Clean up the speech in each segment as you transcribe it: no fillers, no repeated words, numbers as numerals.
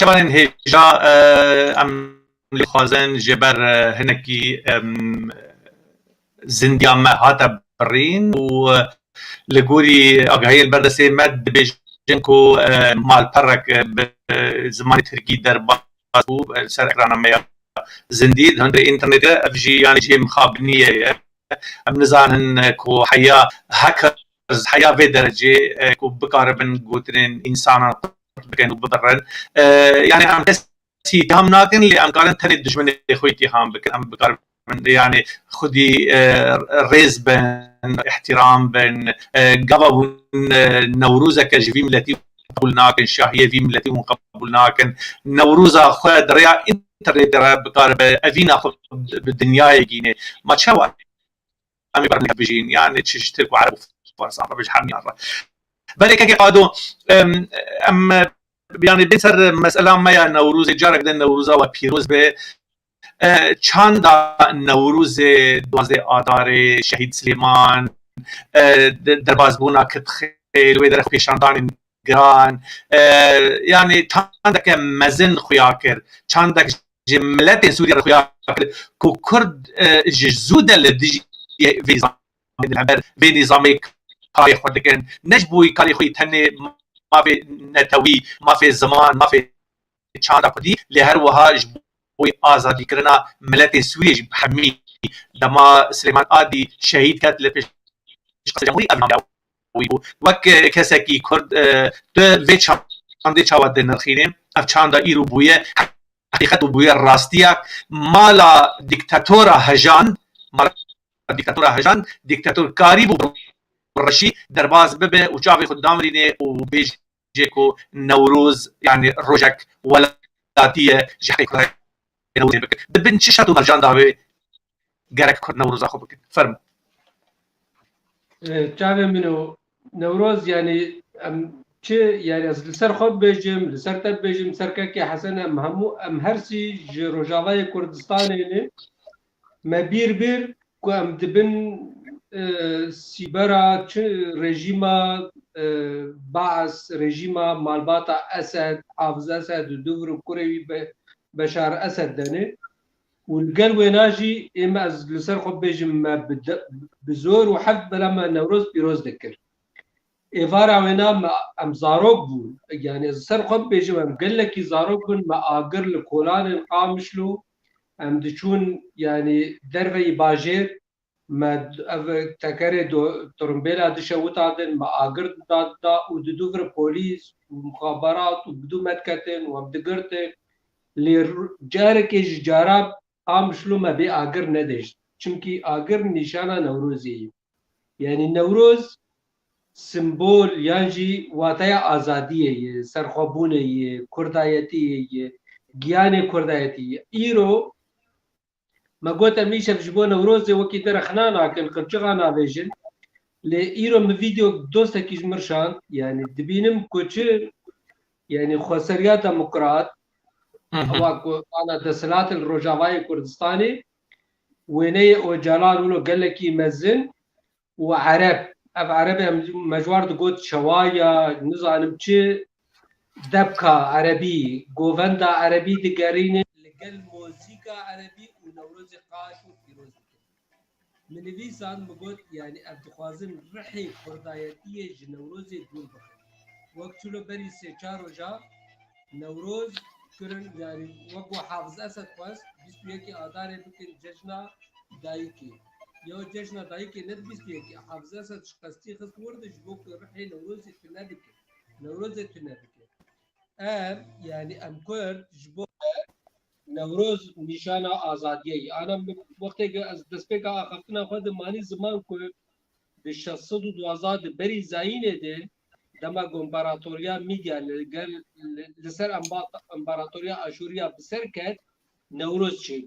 بنشوان هجا ام لخوازن جبر هنکی زندیا ما هاتا برین و لگوری آگاهی البردسه مد بیجن کو مال پرک زمان ترکی در بازو سر اکران ما زندید هند اینترنت افجی یعنی جی مخابنیه ام نزانن کو حیا هکرز حیا في درجه کو بقاربن قوترين انسان بكن وببرن يعني عم تسي تهم ناكن اللي ام قارن تري دشمن خويتي هم بكن ام بقاربن يعني خدي ريز بن احترام بن قبل نوروزك جفي ملتي قبولناكن شاهيه في ملتي قبولناكن نوروزا خد ريا انترنت بقارب افينا بالدنيا يجيني ما تشوا امي برنامج بيجين يعني تشترك وعرب فرصه بيج حامي مره بريك كي قادو ام يعني بيصير مساله ما نوروز جارك دن نوروزا وبيروز به چند نوروز 12 آذار شهید سلیمان در بازبونا کت خیل و در خویشاندان گران يعني چندك مزن خوياكر چندك جملت سوريا خوياكر كو كرد جزود لدي في العبر في نظامي كاري خودكن نجبوي كاري خوي تني ما في نتوي ما في زمان ما في چند قدي لهر وها جبوي آزادي كرنا ملت سوريا بحمي دما سليمان آدي شهيد كات لبش جمهوري وك كسكي كرد في چند چاود نرخينه اف چند ايرو بويه حقيقت بويه راستيا مالا ديكتاتورا هجان مالا ديكتاتورا هجان ديكتاتور كاري رشي درباز ببه وجافي خدام رينه وبيجيكو نوروز يعني روجك ولاتيه جحي نوروز بك بن ششاتو مرجان داوي غرك نوروز اخو بك فرم جاوي منو نوروز يعني چه يعني از لسر خود بيجم لسر تب بيجم سرككي حسن ام هرسي روجاواي كردستان نه ما بير كو ام دبن سيبرا رژیما بعث رژیما مالباتا اسد حافظ اسد دوغر كوري بشار اسد دنه والقل ويناجي اما از لسر خود بيجم ما بزور وحد لما نوروز بيروز ذكر إفارة وينا ام زاروك بون يعني سر خود بيجم ام قال لك زاروك بون ما اقر لكولان القامشلو ام دچون يعني درفي باجير ما تكري ترمبيلا دشوت دن ما اقر دا ودوفر بوليس ومخابرات وبدو متكتن وبدقرت لجارك جارب قامشلو ما بي اقر ندش چونكي اقر نشانه نوروزي يعني نوروز سمبول يانجي واتايا آزادية سرخوبونة كردايتية جياني كردايتية إيرو ما قلت ميشا في جبون نوروز وكي درخنانا كن قرشغانا بيجن لإيرو من فيديو دوستا كيش مرشان يعني دبينم كوچر يعني خسريات ديمقراط واكو انا دسلات الروجاواي كردستاني ويني وجلال ولو قال لك يمزن وعرب اف عربي مجوار دقوت شوايا نظام چه دبكة عربي غوفندا عربي دقارين لقل موسيقى عربي ونوروز قاش وفيروز من فيسان مقول يعني ابدخوازن رحي كردايتية جنوروز دول بخير وقت له بري سيچار وجا نوروز كرن يعني وقو حافظ اسد خواست بيسو يكي آداري بكن ججنا دايكي يو جشنا دايكي ندبس بيكي حافظ اسد شقستي خست وردش بوك رحي نوروزي تنابك نوروزي تنابك يعني ام كرد جبوك نوروز نشانه آزادیه انا وقتی از دسپیکا اخفتنا خود مانی زمان کو به 612 بری زاینه ده دما امپراتوریا میدیا لسر امپراتوریا اشوریا بسرکت نوروز چی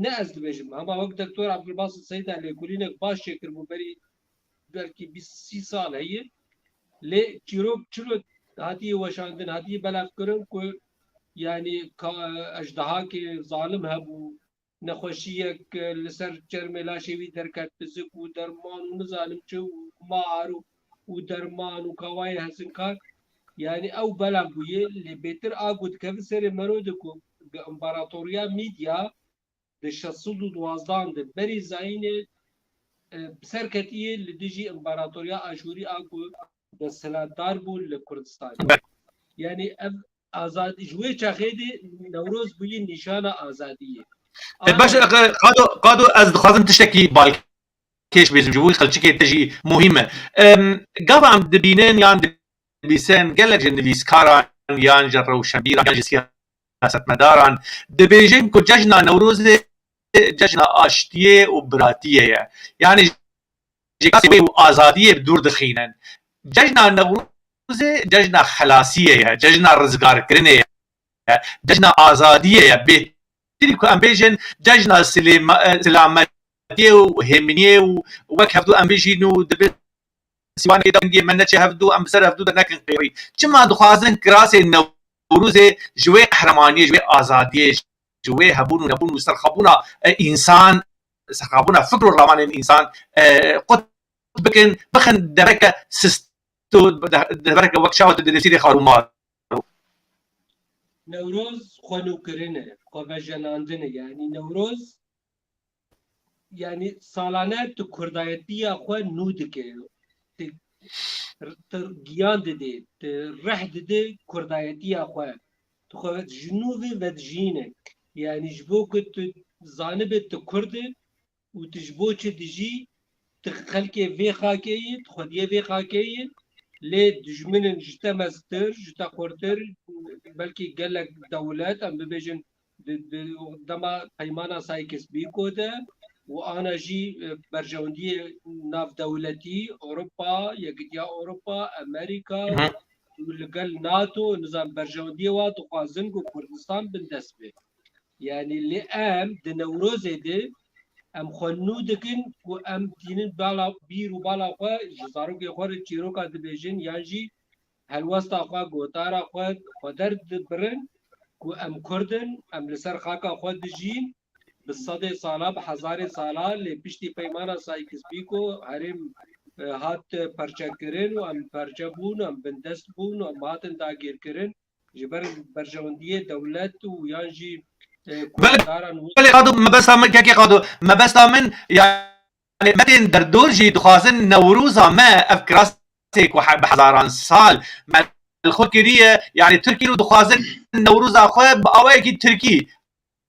نه از بجم اما وقت دکتور عبدالباسط سید علی کلینک باش شکر بو بری بلکه 20 سال هي ل چیرو چلو هاتی وشاندن هاتی بلاف کرن کو يعني اجدها كي ظالم هبو نخوشيك لسر جرملا شوي دركات بزك ودرمان ونظالم شو ما عارو ودرمان وكواي هزنكار يعني او بلا بويه اللي بيتر اقود كفسر مرودكو امبراطوريا ميديا للشصود دوازدان ده بري زاين بسركتيه لديجي امبراطوريا اشوري اقو دسلاتدار بو لكردستان يعني آزاد جوی چخیدی نوروز بوی نشان آزادیه. باش قادو از دخوازم تشتكي بالكيش بيزم جوي خلشكي تجي مهمة قابا عم دبينين يان دبيسين قالك جن دبيسكاران يان جرو شمبيرا يان سياسة مداران دبيجين كو ججنا نوروز ججنا آشتية وبراتية يعني جيكاسي وآزادية بدور دخينا ججنا نوروز ججنا خلاصية ججنا رزقار كرنية ججنا آزادية بيتريكو أمبيجن ججنا سلامتية وهمنية ووك هفدو أمبيجينو دبي سوان كده نجي من نتشي هفدو أم بسر هفدو دناكن قيري كما دخوازن كراسي النوروز جوي قهرمانية جوي آزادية جوي هبون ونبون وسرخبونا إنسان سرخبونا فكر الرمان الإنسان قد بكن بخن دبكة سستو دبكة وكشاوة دلسيري خارومار نوروز خونو کرنه خوبجناندنه يعني نوروز يعني سالانه تو کردایتی خو نودکه گیان دده رح دده کردایتی خو تو خو جنوبی و جینه يعني جبو كنت زانب تكرد وتجبو تجي تخلكي في خاكي تخديه في خاكي لي دجمن جتمستر جتا كورتر بلكي قال لك دولات ام بيجن دما قيمانا سايكس بيكو ده وانا جي برجوندي ناف دولتي اوروبا يقديا اوروبا امريكا قال ناتو نظام برجوندي واتو قازنكو كردستان بالنسبه يعني اللي ام دنوروز دي ام خنو دکن و ام دینن بالا بیر و بالا خو جزارو که خور چیرو کا دبیجن یانجی هلوستا خو گوتارا خو درد برن کو ام کردن ام لسر خاکا خو دجین بالصد سالا بهزار سالا لپشتی پیمانا سایکس بیکو هرم هات پرچکرن و ام پرچبون ام بندست بون و ماتن داگیر کرن جبر برجوندی دولت و یانجی بله قادو ما بس من يعني متن دردورجي دخازن نوروزا ما افكراسك بحزاران سال ما الخوكريه يعني تركي دخازن نوروزا خو باواكي تركي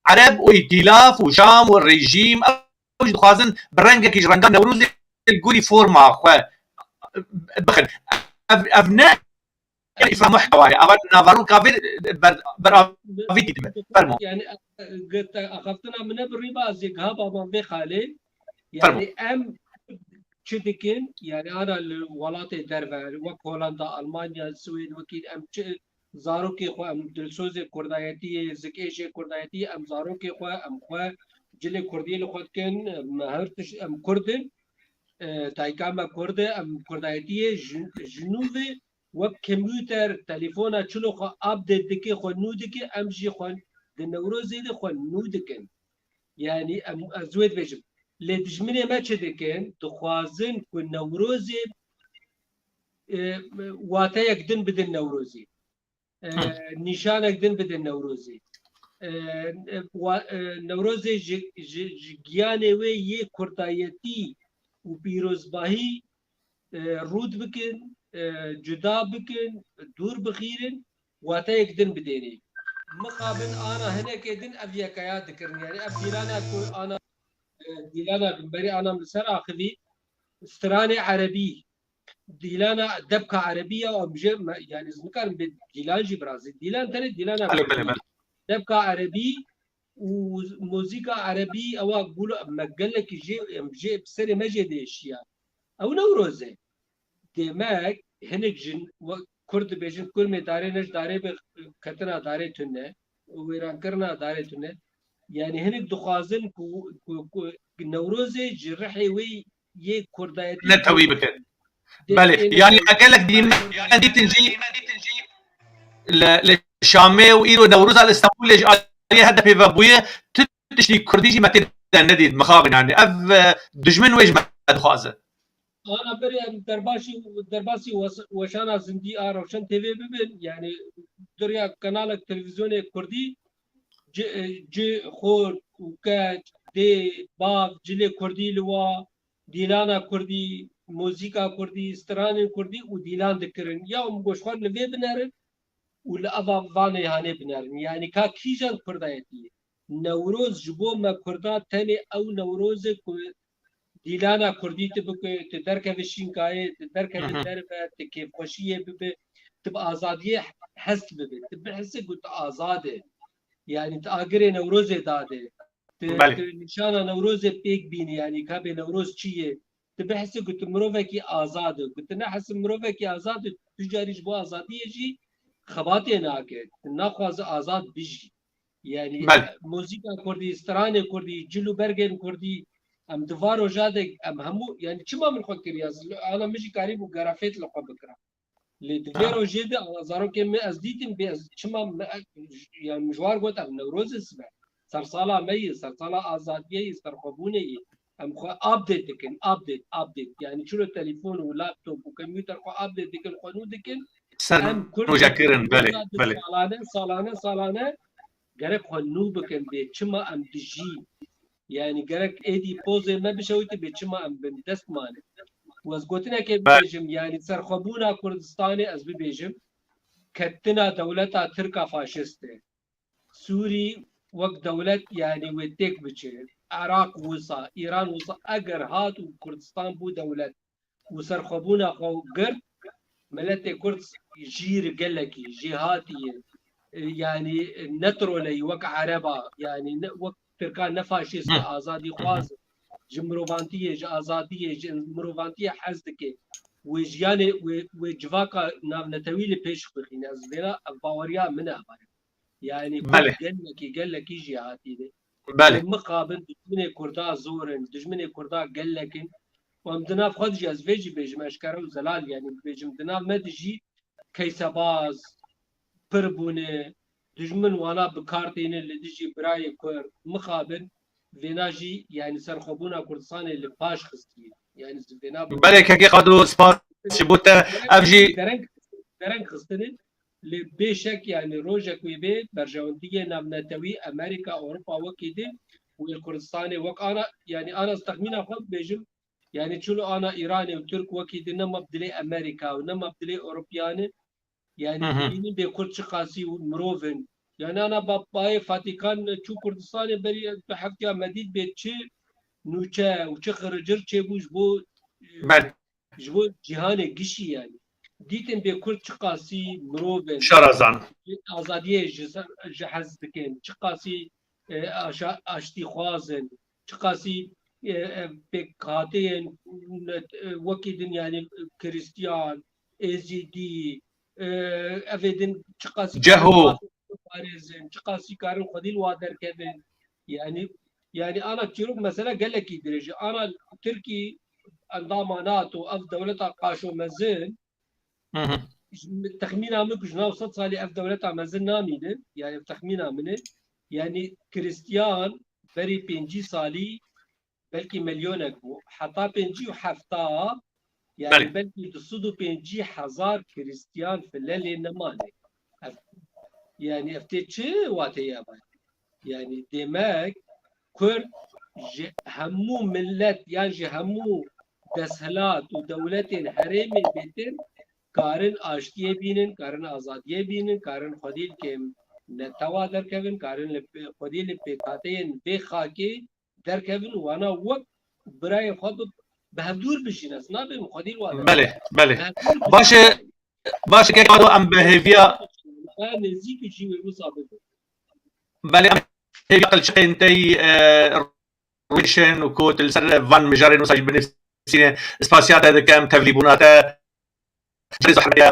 عرب وائتلاف وشام والريجيم او دخازن برنجك رنجا نوروز الجولي فورما خو بخن ابناء يفهم محتوى أبد نافارو كافي برافيتي فرمو يعني قلت أخذتنا من الربا زيغابا من بخالي يعني أم تشدكين يعني أنا الولايات الدربة وك هولندا ألمانيا السويد وكيل أم زاروكي خو أم دلسوزي كردايتي زكيشي كردايتي أم زاروكي خو أم خو جلي كردي لخوت كن مهرتش أم كردن تايكاما كرد أم كردايتي جنوبي و کمپیوتر تلفن چلو خو آپدیت دکی خو نودکی امجی خو دنوروزی دی خو نودکن یعنی ازوید بجم لدجمنه ما چه دکن دخوازن کو نوروزی واتا یکدن بدن نوروزی نشان یکدن بدن نوروزی نوروزی جگیانه وی یه کردایتی و پیروزباهی رود بکن جدا بكن دور بخيرن واتا يقدن بديني مقابل انا هنا كيدن ابيا كيا ذكرني يعني اب ديلانا كو انا ديلانا بمبري انا مسر اخذي استراني عربي ديلانا دبكه عربيه او يعني كان ديلان جي برازيل ديلان تاني ديلانا دبكه عربي وموسيقى عربي او اقول مقلك جي بسري مجد اشياء او نوروزه demek hinek jin Kurd bejin kul me dare neş dare be katına dare tünne wiran karna dare tünne yani hinek dukhazin ku Newroze jirhi ve ye Kurdayet نتوي بك بله يعني اقلك دي تنجي للشامي وايرو نوروز على اسطنبول عليه هدف بابويه تشتي كرديجي ما تنديد مخابن يعني اف دجمن ويج ما دخازه انا بري درباسي وشانا زندي روشن تي في ببن يعني دريا قناه تلفزيون كردي جي خور وكات دي باب جلي كردي لوا ديلانا كردي موسيقى كردي استران كردي وديلان ذكرن يوم goşxan li vê binerin û li ava vanê hanê binerin yani ka kîjan Kurdayetî Newroz ji bo me Kurda tenê ew Newrozê ku dîlana Kurdî tu bike tu derkevî şînkayê tu derkevî derve tu kêfxweşiyê bibe tu bi azadiyê hest bibe tu bihîse ku tu azad e yani tu agirê Newrozê dade tu nîşana Newrozê pêk bînî yani ka bê Newroz çi ye tu bihîse ku tu mirovekî azad e ku tu nehesî mirovekî azad e tu carî ji bo azadiyê jî xebatê nake tu naxwaze azad bijî yani muzîka Kurdî stranê Kurdî cil û bergên Kurdî em divar rojadek em hemû yani çima min xwe kiriye ana min jî karî bû gerafêt li xwe bikira lê divê rojê de zarokê me ez dîtim bê ez çima yani mijwar got em Newrozê sibe sersala me yê sersala azadiyê yê serxwebûnê yê em xwe update dikin update yani çilo telefon û laptop û kompyûter xwe update dikin xwe nû dikin em Kurd salane gerek xwe nû bikin bê çima em dijî yani gerek êdî pozê me bişewîtî bê çima em bin dest mane wez gotinekê bibêjim yani serxwebûna Kurdistanê ez bibêjim kettina dewleta Tirka faşîst e Sûrî wek dewlet yani wê têk biçe Iraq wisa Îran wisa eger hat û Kurdistan bû dewlet û serxwebûna xwe girt miletê Kurd jîr gelekî jêhatiye yani netroleyî wek Ereba yani wek Tirkan ne faşîst azadî xwaz ji mirovantiyê ji azadiyê ji mirovantiyê hez dike wê jiyanê wê civaka navnetewî li pêş bixîne ez vêna baweriya min e yani gelekî jêhatî de mixabin dijminê Kurda zorin dijminê Kurda gelekin em di nav xwe jî ez vê jî bêjim eşkere û zelal yani bêjim di nav me de jî keysebaz pir bûne dijmin wana bikar têne li dijî birayê Kurd mixabin vêna jî yani serxwebûna Kurdistanê li paş xistiye yani vêna belekekê qado spas ji bo te ev jî dereng xistinê li bêşek yani rojek wê bê berjewendiyê navnetewî Amerîka Ewropa wekî de û Kurdistanê wek ana yani ana ez texmîna xwe bêjim yani çilo ana Îranê û Türk wekî de ne mebdilê Amerîka û ne mebdilê Ewropiyanê yani bînî bê Kurd çi qasî û mirovin yani ana bayê Fatîkan çû Kurdistanê berî bi heftiya medîd bê çi nûçe û çi xiricir çêbû ji bo cîhanê gişî yani dîtin bê Kurd çi qasî mirovin şarazan azadiyê ji hez dikin çi qasî aştî xwazin çi qasî pêkhateyên wekî din yani Kristiyan Êzîdî evê din çi qasî parêzin çi qasî karin xwedî li wa derkevin yani ana çîrok mesela gelekî dirêj e ana Tirkî endama NATO ev dewleta qaşomezin texmîna min ku ji nav 100 salî ev dewleta mezin namînin yani texmîna min e yani Kristiyan berî 5 salî belkî milyonek bû heta 57 yani belkî 250,000 Kristiyan filelê nemane yani ev tê çi wateye yani demek Kurd ji hemû millet yan ji hemû deshilat û dewletên herêmê bêtir karin aştiyê bînin karin azadiyê bînin karin xwedî li netewa derkevin karin li xwedî li pêkhateyên vê xakê derkevin û wana wek birayê xwe bi hevdûr bişîn ez nabêjim xwedî li wa baş e qado em bi hêviya nêzîkî jî wê wisa bibin belê em hêviya qilçiqên te rûdişin û ku li ser van mijarên wisa jî binivîsîne spasiya te dikim tevlîbûna te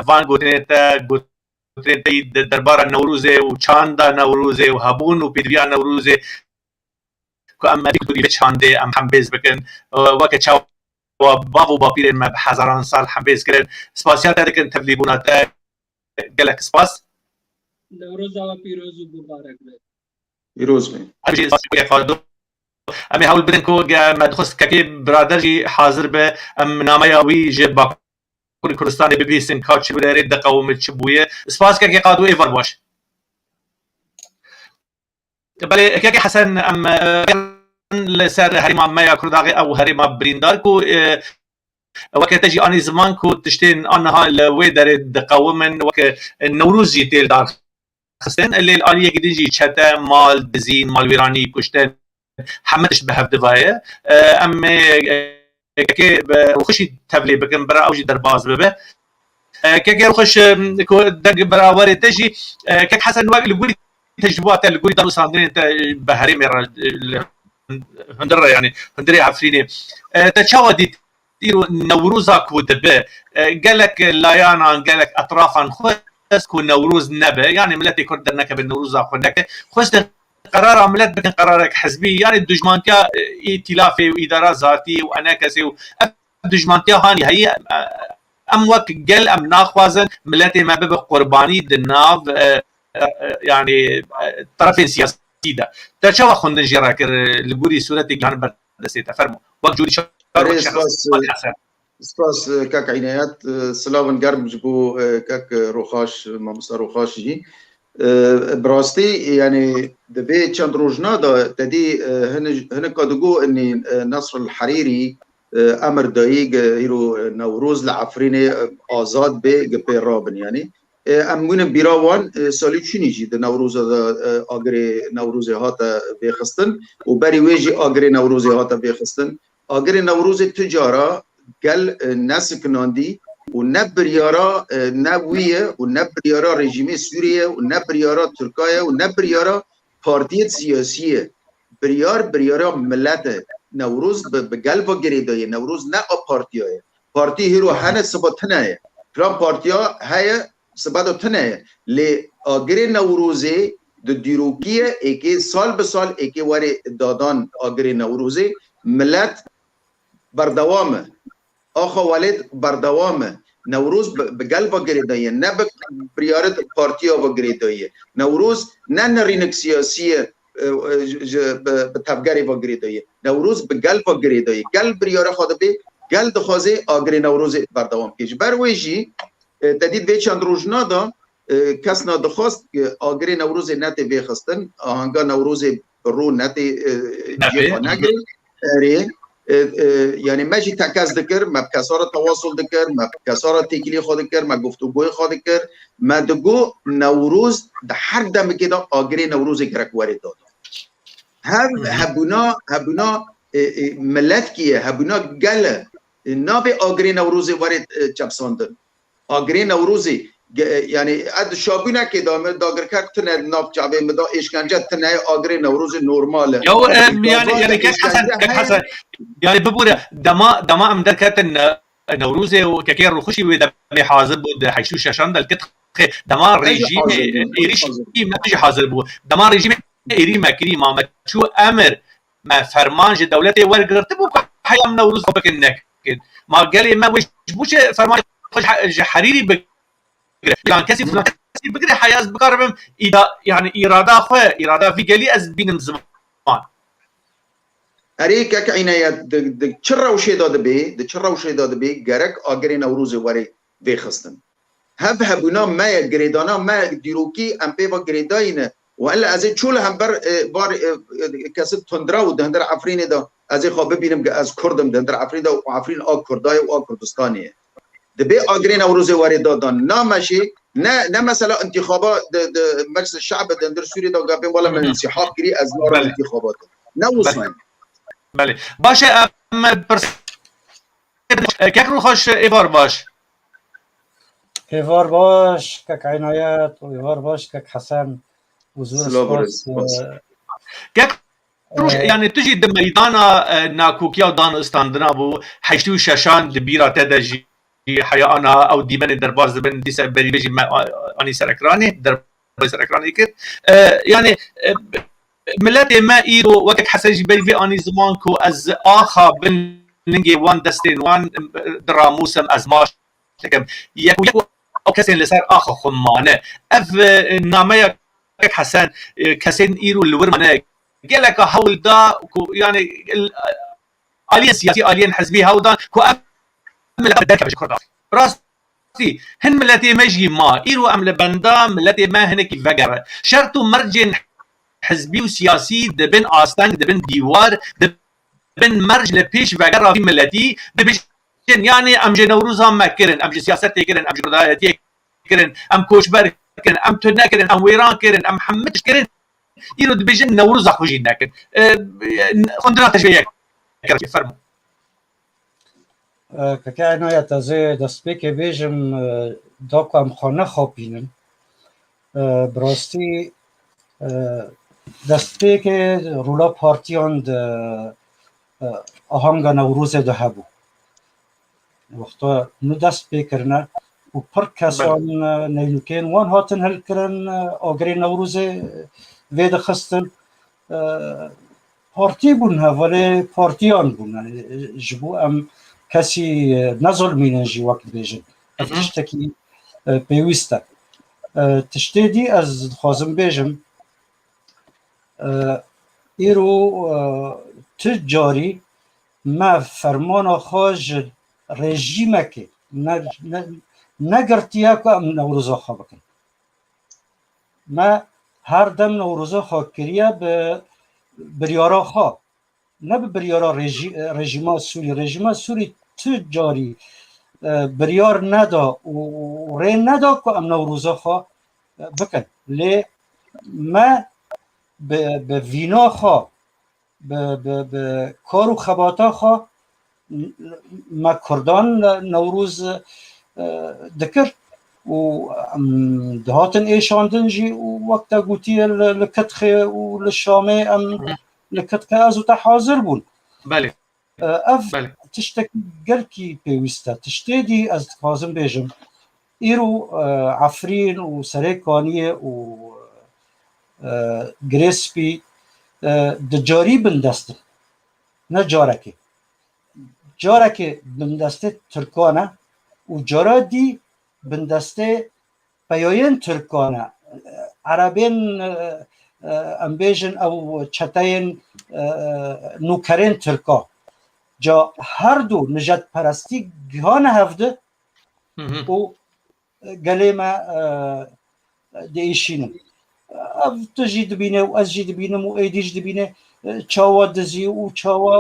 van gotinê te gotinê te derbara Newrûzê û çanda Newrûzê û hebûn û pêdiviya Newrûzê ku em bi çandê em hembêz bikin weke çawa bav û bapîrên me bi hezaran sal hembêz kirin spasiya te dikin tevlîbûna te gelek spas Newroza we pîroz û bibarek be pîroz be امی هول بدن کو مدخست که برادری حاضر به ام نامه وی جب کردستان ببیسن کاچ ولری دقوم چبویه سپاس که قادو ایور باش بله که حسن ام لسر هریما ما کرداغی او هریما بریندار کو وقت تجي اني زمان كو تشتين انها الويدر دقومن وك النوروز يتيل دار خستن اللي الاليه قديجي شتا مال دزين مال ويراني كشتن حمدش بهف دفايه ام كي روخشي تبلي بكن برا اوجي درباز ببه كي روخش دق برا وري تجي كك حسن واقع القولي تجربات القولي دارو صاندين انت بهري مر هندره يعني هندري عفريني تشاودي ديروا نوروزا كودبه قالك لايانا قالك اطرافا خس كو نوروز نبه يعني ملتي كردنك بالنوروزا خنك خس قرار عملت بكن قرارك حزبي يعني الدجمانتيا ائتلافي واداره ذاتي وانا كسي الدجمانتيا هاني هي ام وقت قال ام ناخوازن ملتي ما بب قرباني دناف يعني طرفين سياسي ده تشوا خندن جراكر لغوري صورتي كان بردسيت فرمو وقت جوري سپاس کاک عنایت سلام گرم جبو کاک روخاش مامستا روخاش جی براستی يعني دبي چند روزنا دا تدي هن كادوغو اني نصر الحريري امر دايق هيرو نوروز لعفرين آزاد به رابن يعني امون بیراوان سالی چونی جی ده نوروز آگری نوروز هاتا بخستن و بری ویجی آگری نوروز هاتا بخستن آگر نوروز تجارا گل نسکناندی و نبریارا نویه و نبریارا رژیم سوریه و نبریارا ترکیه و نبریارا پارتی سیاسیه بریارا ملت نوروز به گلوا گریدایه نوروز نه پارتیایه پارتی هیرو هنه سباتنه پلان پارتیا های سباتنه لی آگر نوروزه دو دیروکیه ایکی سال به سال ایکی واری دادان آگر نوروزه ملت بردوامه آخا ولید بردوامه نوروز بقلبا گریدایه نه بریارت پارتیا و گریدایه نوروز نه نرینک سیاسیه بتفگری و گریدایه نوروز بقلبا گریدایه قلب بریاره خواده بی قلب دخوازه آگری نوروز بردوام کش برویجی تدید به چند روزنا دا کس ندخواست که آگری نوروز نتی بخستن آهنگا نوروز رو نتی جیخا نگری يعني ماشي تكاز ذكر ما بكسارة تواصل ذكر ما بكسارة تكلي خود ذكر ما گفتگوی خود ذكر ما دگو نوروز ده هر دم كده آگری نوروز گرک وارد داد هم هبونا ملت کیه هبونا گله نابه آگری نوروز وارد چپساندن آگری نوروزی يعني اد شابونه که داگر کرد تنه ناف جابه مدا اشکنجه تنه آگری نوروز نورماله يعني كيف حسن يعني ببوره دما ام دركت نوروز وككير روخشي ودم حاضر بود حيشو شاشان دلكت دما ريجيم ايريش ما تجي حاضر بود دما ريجيم ايري مكري ما شو امر ما فرمانج دولتي ورغرتبو حيام نوروز بكنك ما قال ما وش فرمان حريري يعني كسي فلان كسي بقدر حياز بقربم إذا يعني إرادة في قلي أز بينم زمان أريك كعناية د شرّا وشيء داد بي جرك آگری نوروز وری بخستن هبنا ما جريدانا ما ديروكي أم بيبا جريداين وإلا أزي شول هم بار كسب تندرا ودهندر عفرين دا أزي خابه بينم از كردم دهندر عفرين دا وعفرين كرداي كردستانية دبي آگری نوروز وری دادن نامشي نه مثلا انتخابات مجلس الشعب دهندر سوري دا قابين ولا من انسحاب كري از نار انتخابات نوصل بله باشه كيف نخش ايفار باش كك عنايات وايفار باش كك حسن وزور سباس كيف يعني تجي د ميدانا ناكوكيا دان استاندنا بو حيشتو شاشان دبيرا تدجي حيانا او ديبن درباز بن دي سبري بيجي اني سركراني درباز سركراني كده يعني ملت ما ايرو وقت حسن بيفي اني زمانكو از اخا بن نجي وان دستين وان دراموسم از ماش يكو او كسين لسر اخا خمانه اف نامه حسن كسين ايرو الورمانه قالك حول دا يعني آلية سياسية آلية حزبية هودا كو أمل بدك بش كردافي راستي هن ملتي مجي ما إيرو أمل بندا ملتي ما هنك فجر شرطو مرجن حزبي وسياسي دبن آستان دبن ديوار دبن مرج لبيش فجر في ملتي دبش يعني أم جنوروزا ما كرن أم سياسات كرن أم جرداتي كرن أم كوشبر كرن أم تنا كرن أم ويران كرن أم محمد كرن إيرو دبجن نوروزا خوجين لكن خندنا تشوية كرن فرمو كأنه يتزايد دستبيك بيجم دوكو أم خانه خوبينن براستی دستبيك رولا پارتیان آهنگ نوروز ده هبو وقتا نو دست بکرنه و پر کسان نیلوکین وان هاتن هل کرن آگری نوروز وید خستن پارتی بون ها ولی پارتیان بون جبو ام کسی نظلمینن جی وقت بیجن تشتکی پیوسته تشتی دی از خوازم بیجم ایرو تجاری ما فرمان خواج رژیمه که نگرتیه که ام نوروزا خواه بکن ما هر دم نوروزا خواه کریه به بریارا خواه نه به بریارا رژیما سوری تجاری بریار ندا و ری ندا که ام نوروزا خواه بکن لی ما به وینا خواه به کار و خباتا خواه ما کردان نوروز دکر و دهاتن ایشاندن جی و وقتا گوتی لکتخه و لشامه ام لکتخه ازو تا حاضر بون بله اف تشتک گرکی پیوسته تشتی دی از خوازم بیجم ایرو عفرین و سریکانیه و گریسپی دجاری بندستن نه جارکی بندسته ترکانه و جارا دی بندسته پیاین ترکانه عربین امبیجن او چتاین نوکرین ترکا جا هر دو نجات پرستی گهان هفته و گلیمه دیشینم تو جی دبینه و از جی دبینم و ایدیش دبینه چاوا دزی و چاوا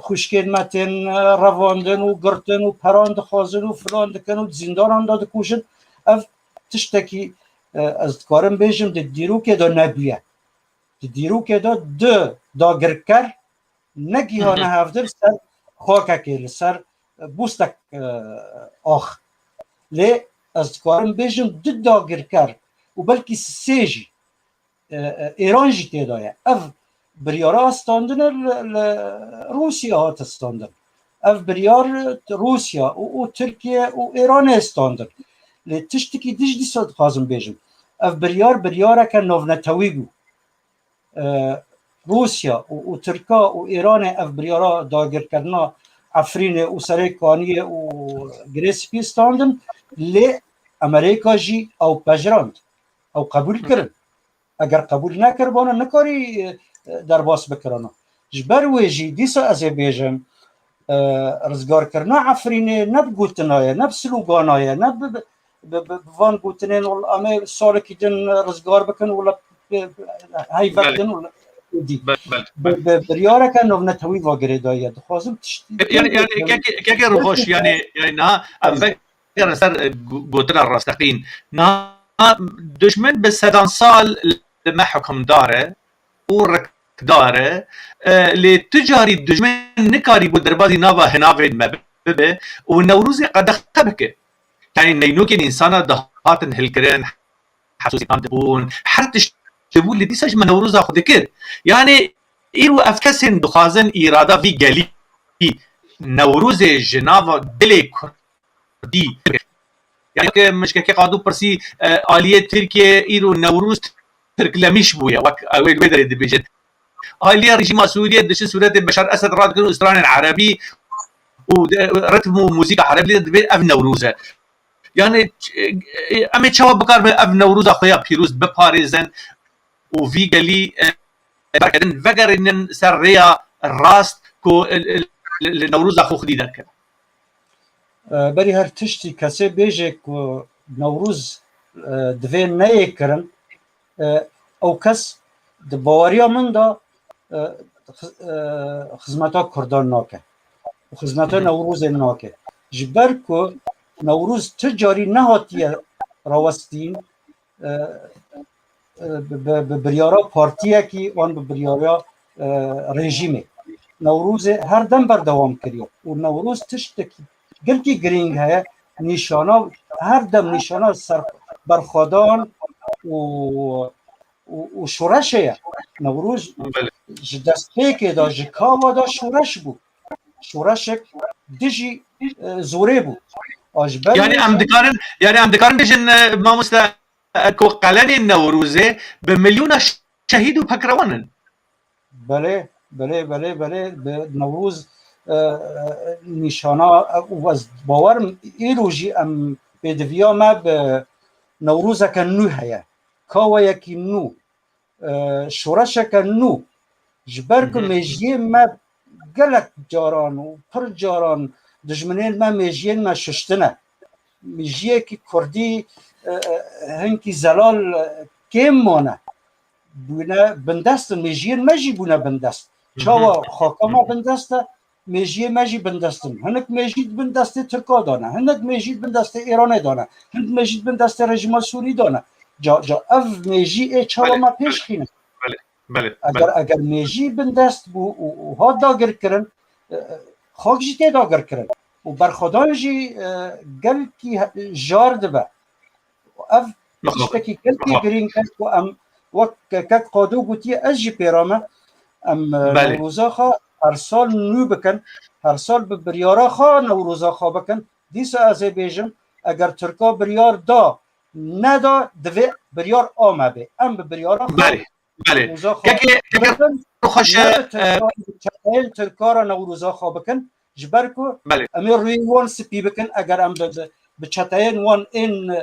خوشکین متن رواندن و گرتن و پراند خازن و فلان دکن و زندان داد کوشن اف تشتکی از کارم بیشم دیرو که دا نبیه دیرو که دا گرکر نگیانه هفته سر خاکه سر بوستک آخ لی از کارم بیشم دا گرکر و بلکی سیجی ایران جی تیدایه اف بریارا استاندن روسیا هات استاندن اف بریار روسیا و ترکیه و ایران استاندن لی تشتکی دیش دی ساد خازم بیجم اف بریارا که نوونتوی بو روسیا و ترکا و ایران اف بریارا داگر کردنا عفرین و سریکانیه و گریسپی استاندن لی امریکا جی او پجراند او قبول کرن اگر قبول نکر بانا نکاری در باس بکرانه جبر ویجی دیسا از بیجم رزگار کرنا عفرینه نب گوتنایه نب سلوگانایه نب بوان گوتنین اما سالکی دن رزگار بکن ولا هی وقتن ولا دی بریاره که نو نتوی واگره دایه دخوازم يعني كيك روش يعني نه اول سر گوتنا راستقین نه دشمن به 7 سال لما حكم داره ورك داره لتجاري دشمن نكاري بدربازي نافا هنافين مببه ونوروزي قد خبكه يعني نينوكين انسان دهاتن هلكرين حسوسي كان دبون حرتش تبول اللي ديساج من نوروزا خد كده يعني ايرو افكسن دخازن اراده في جالي نوروز جنافا دلي دي يعني مش كي قادو برسي آلية تركيا إيرو نوروز ترك لمش بويا وين بدر دبيجن آلية رجيم سوريا دش سوريا بشار أسد راد كانوا إسرائيل العربي ورتموا موسيقى عربية دبي أف نوروزة يعني أمي شوا بكار أف نوروز أخويا بيروز بباريزن وفي قالي برکردن وگرنن سر ریا راست کو نوروز خو خودی دکر بری هر تشتی کسی بیجه که نوروز دوی نیه کرن او کس د باوریا من دا خدمتا کردان ناکه و خدمتا نوروز ناکه جبر که نوروز تجاری نهاتیه راوستین ببریارا پارتیه که آن ببریارا رژیمه نوروز هر دم بردوام کریه و نوروز تشتکی گلکی گرینگ هیا نشانا هر دم نشانا سر برخوادان و شورشه نوروز دسته که دا جکاوا دا شورش بود شورشک دیجی زوره بود يعني ام دكارن بيجن ما مستا كو قلن نوروزه بمليون شهيد وبكروانن بله نوروز نشانا و باورم ایروجی ام بدویا ما به نوروز که نو هیا کاوا یکی نو شورش که نو جبر که میجیه ما گلک جاران و پر جاران دجمنین ما میجیه ما ششتنه میجیه که کردی هنکی زلال کم مانه بونه بندست میجیه مجی بونه بندست چاوا خاکما بندسته میجیه مجی بندستن هنک میجید بندسته ترکا دانه هنک میجید بندسته ایرانه دانه هنک میجید بندسته رژیم سوری دانه جا اف میجی چاوا ما پیش خینه اگر میجی بندست بو و ها داگر کرن خاک جیته داگر کرن و برخودان جی گل کی جار دبه اف اشتکی گل کی گرین کن و ام وقت کک قادو گوتی از جی پیرامه ام نوروزا خوا هر سال نو بکن هر سال به بریارا خوا نوروزا خوا بکن دیسا از بیجم اگر ترکا بریار دا ندا دوی بریار آمه بی ام به بریارا خوا بله خوش ترکا را نوروزا خوا بکن جبر کو امیر روی وان سپی بکن اگر ام به چتاین وان این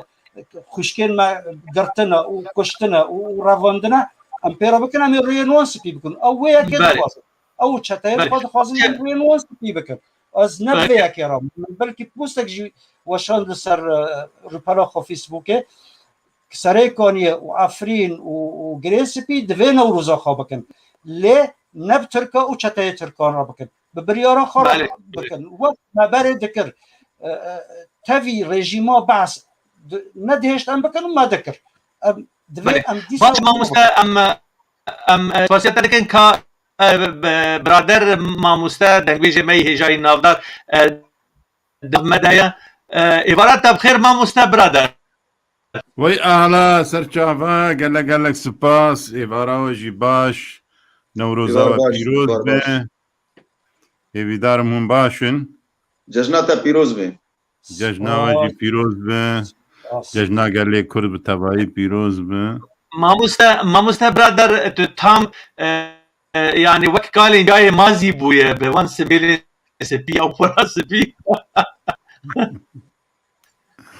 خوشکین ما گرتنه و کشتنه و رواندنه ام پیرا بکن امیر روی وان سپی بکن او ویا که دوازه او چتاین خود خوازن روی وان سپی بکن از نبویا که رام بلکه پوستک جی وشاند سر روپلا خو فیسبوکه سره کانیه و افرین و گریسپی دوی نوروزا خوا بکن لی نب ترکا و چتای ترکان را بکن ببریارا خوا بکن و مبره دکر تاوی رژیما بحث ندهشت ام بکن و ما دکر دوی ام دیسا ما مستا ام تواسیت دکن که برادر ما مستا دنگویج می هجای نافدار دمدایا عبارت بخیر ما مستا برادر وی اهلا سرچاوا گلک سپاس ایوارا و جی باش نوروزا و پیروز به ایویدارمون باشن جشناتا پیروز به جشنا و جی پیروز به جشنا گلی کرد به تبایی پیروز به ما مستا برادر تو تام يعني وقت قال جاي مازي بويا بوان سبيل سبي او برا سبي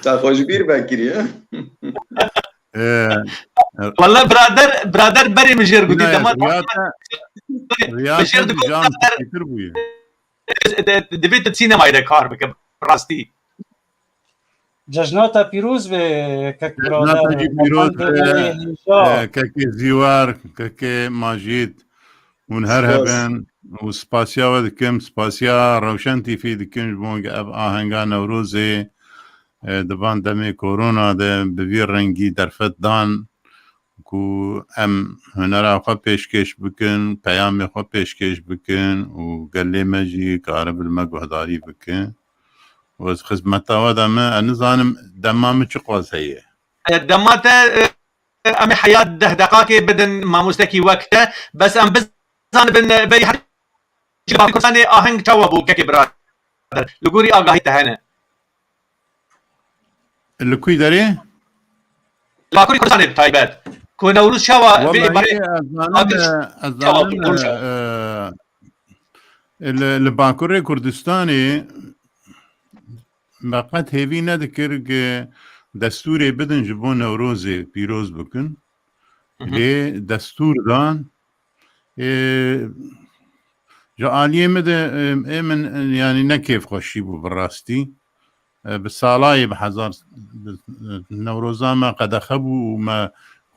تا خوشبیر بکری والله برادر بري مجير قدي دما رياضة جام فكر بويا دبيت السينما إذا كار بك راستي جشناتا پیروز به کک جشناتا جی پیروز ککی زیوار ککی ماجید ون هر هبن و سپاسیا و دکم سپاسیا روشن تیفی دکم جبونگ اب آهنگا نوروزی دبان دمی کورونا ده بوی رنگی درفت دان کو ام هنرا خوا پیشکش بکن پیام خوا پیشکش بکن و گلی مجی کارب المگوهداری بکن و از خدمتا و دمه انزانم دمامه چه قواز هیه دماته امي حياة دقاقي بدن ما مستكي وقته بس ام بزان بن بي حد كرساني آهنگ توابو كي برادر لقوري آقاهي تهنه اللي كوي داري؟ لاكوري كرساني بتايبات كو نوروز شوا في والله الباكوري كردستاني بقت هیوی ندکر که دستوری بدن جبون نوروزی پیروز بکن لی دستور دان جعالیه مده من يعني نكيف خوشي بو براستي بالصلاة بحزار نوروزا ما قد خبو وما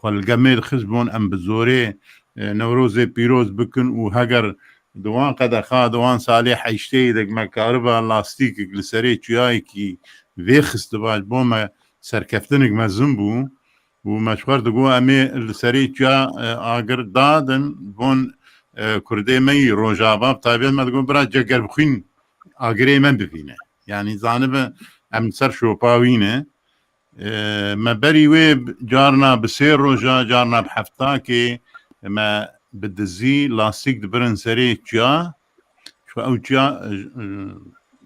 خلقميد خزبون ام بزوري نوروزي بيروز بكن وهجر دوان قد خا دوان صالح عيشتي دق مكاربا لاستيك لسري تشيايكي فيخس دباج بوما سركفتنك مزنبو ومشوار دقو امي لسري تشا اگر دادن بون كردي مي روجابا طيب ما تقول برا جگر بخين اگري من بفينه يعني زانب ام سر شوپاوينه ما بري ويب جارنا بسير روجا جارنا بحفتاكي ما بدزي لاستيك دبرن سري تشا شو او تشا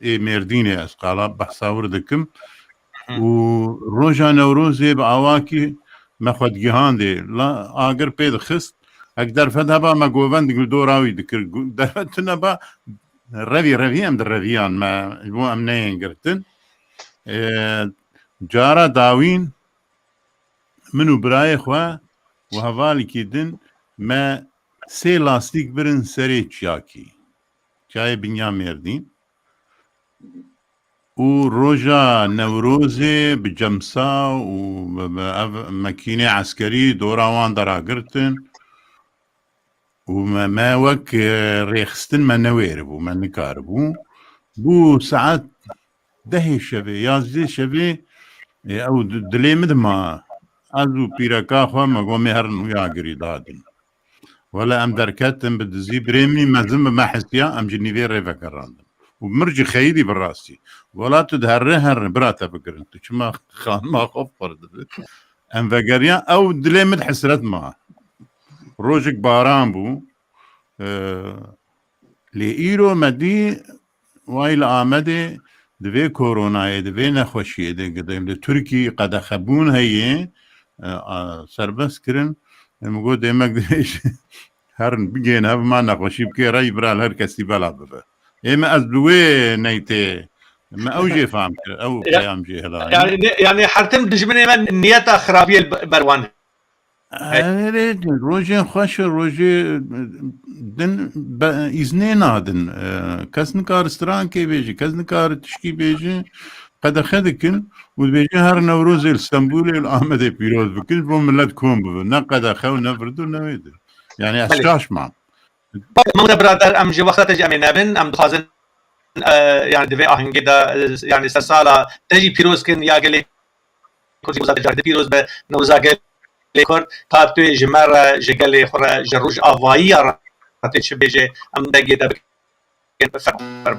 اي مردينه اسقالا بحصاور دكم وروجا نوروزي بعواكي ماخد جهان دي لا اگر بيد خست اقدر فدها ما جوفان دي دوراوي دكر درفتنا با رفي ام درفيان ما مو امنين قرتن جارة داوين منو براي خوا وهفالي كيدن ما سي لاستيك برن سري تشاكي جاي بنيا مردين وروجا نوروزي بجمسا وماكينة عسكري دوراوان درا قرتن وما وك ريخستن ما نويربو ما نكاربو بو ساعات دهي شبي يازدي شبي او دلي مدما ازو بيركا خوا ما قومي هرن وياقري دادن ولا ام دركاتن بدزي بريمي ما زم ما حسيا ام جنيفي ريفا كراندن ومرجي خيدي براسي ولا تدهرهر براتا فكر انتو شما خان ما خوف فرد ام فقريا او دلي مد حسرت ما روجك باران بو لإيرو مدي وايل آمده دوی کورونای دوی نخوشیه ده قدیم ده ترکی قد خبون هیه سربس کرن مگو دیمک دیش هرن بگین هف ما نخوشی بکی رای برال هر کسی بلا ببه اما از دوی نیته ما اوجه فهم کرد او قیام جه هلا يعني حرتم دجمني من نيتا خرابية البروان روژه خوش روژه دن ایزنه نادن کس نکار استران که بیجی کس نکار تشکی بیجی قد خدکن و بیجی هر نوروز استنبول الآمده پیروز بکن بو ملت کن بو نه قد خو نفردو نویده يعني اشتاش معم مودا برادر ام جي وقت تجي امي نابن ام دخازن يعني دفي آهنگي دا يعني سالة تجي پیروز کن یا گلی كرسي وزاد جارد پیروز به نوزاگل لكور تابتو جمار جگل خورا جروج آوایی را تيش بيجي ام دقي دا بكين بفكر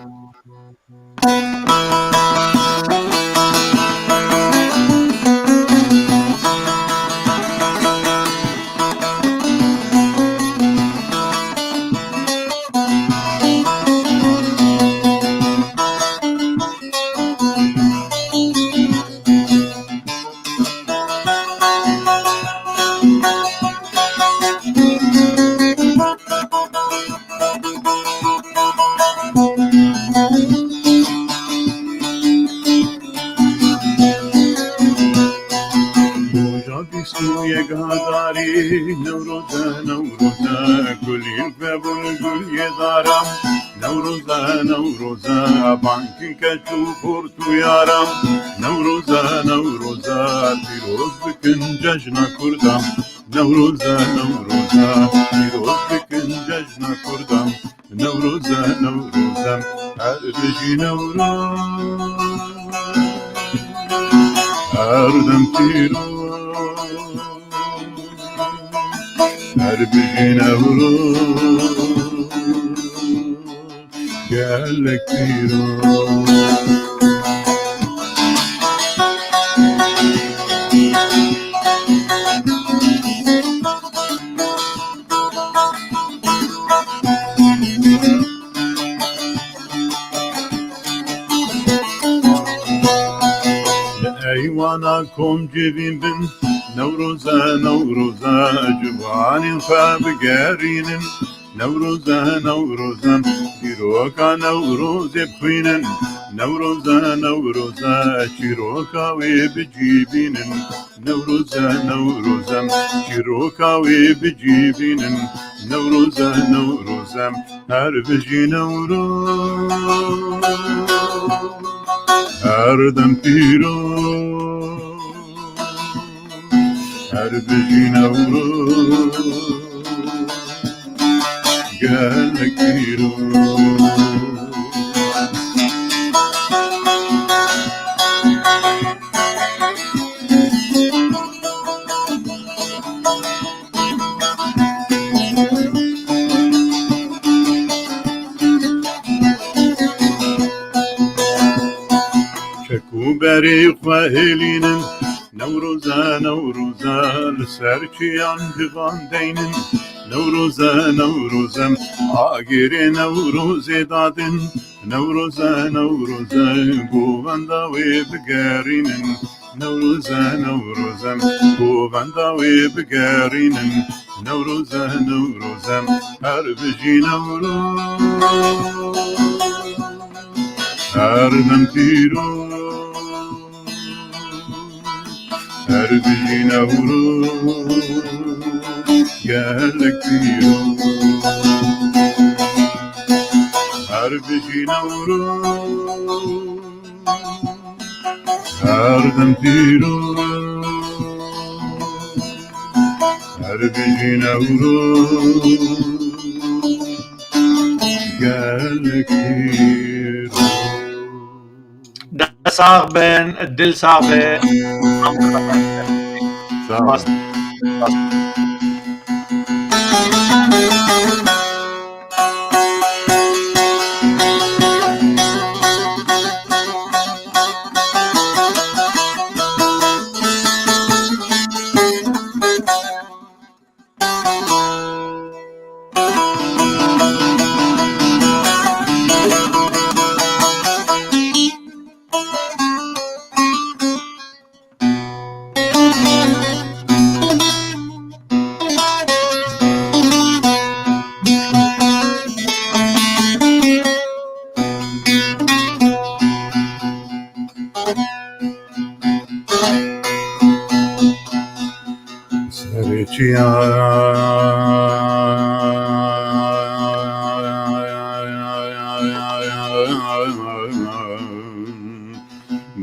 نوروزا بانكن كشو فورتو يارام نوروزا بيروز بكن ججنا كردام نوروزا بيروز بكن ججنا كردام نوروزا أرجي نوروز أردم تيروز أرجي نوروز قالك تيروز أيوانكم جبين بن نوروزا جباني نوروزا نوروزا شيروكاوي بجيبينن نوروزا نوروزا شيروكاوي بجيبينن نوروزا نوروزا هربجي نوروز هردم بيروز هربجي نوروز قالك بيروز بري خوهلينن نوروزا نوروزا لسرچي عن ديوان دينن نوروزا نوروزا آگير نوروز دادن نوروزا نوروزا بوغنداوي بگارينن نوروزا نوروزا بوغنداوي بگارينن نوروزا نوروزا هربجي نوروز هربم تيروز هربجي نوروز قالك بيروز هربجي نوروز هردم بيروز هربجي نوروز قالك بيروز صاغبن الدل صاغبه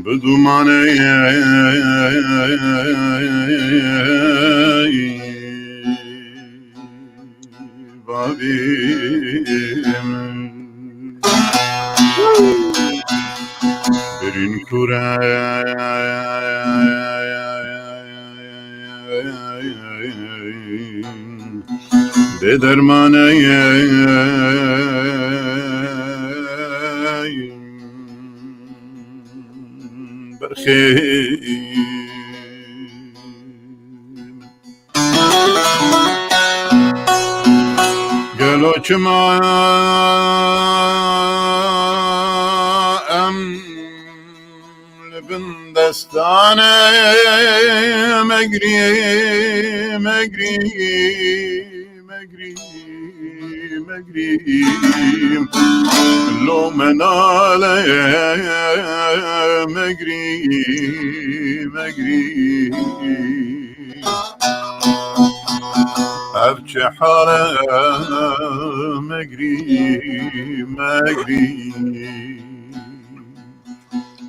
بدمانه بابیم برین کره به درمانه برخیم گلو چما لبن دستانه مگری مگری مگری مگری لو مناله مگری مگری هرچه حاله مگری مگری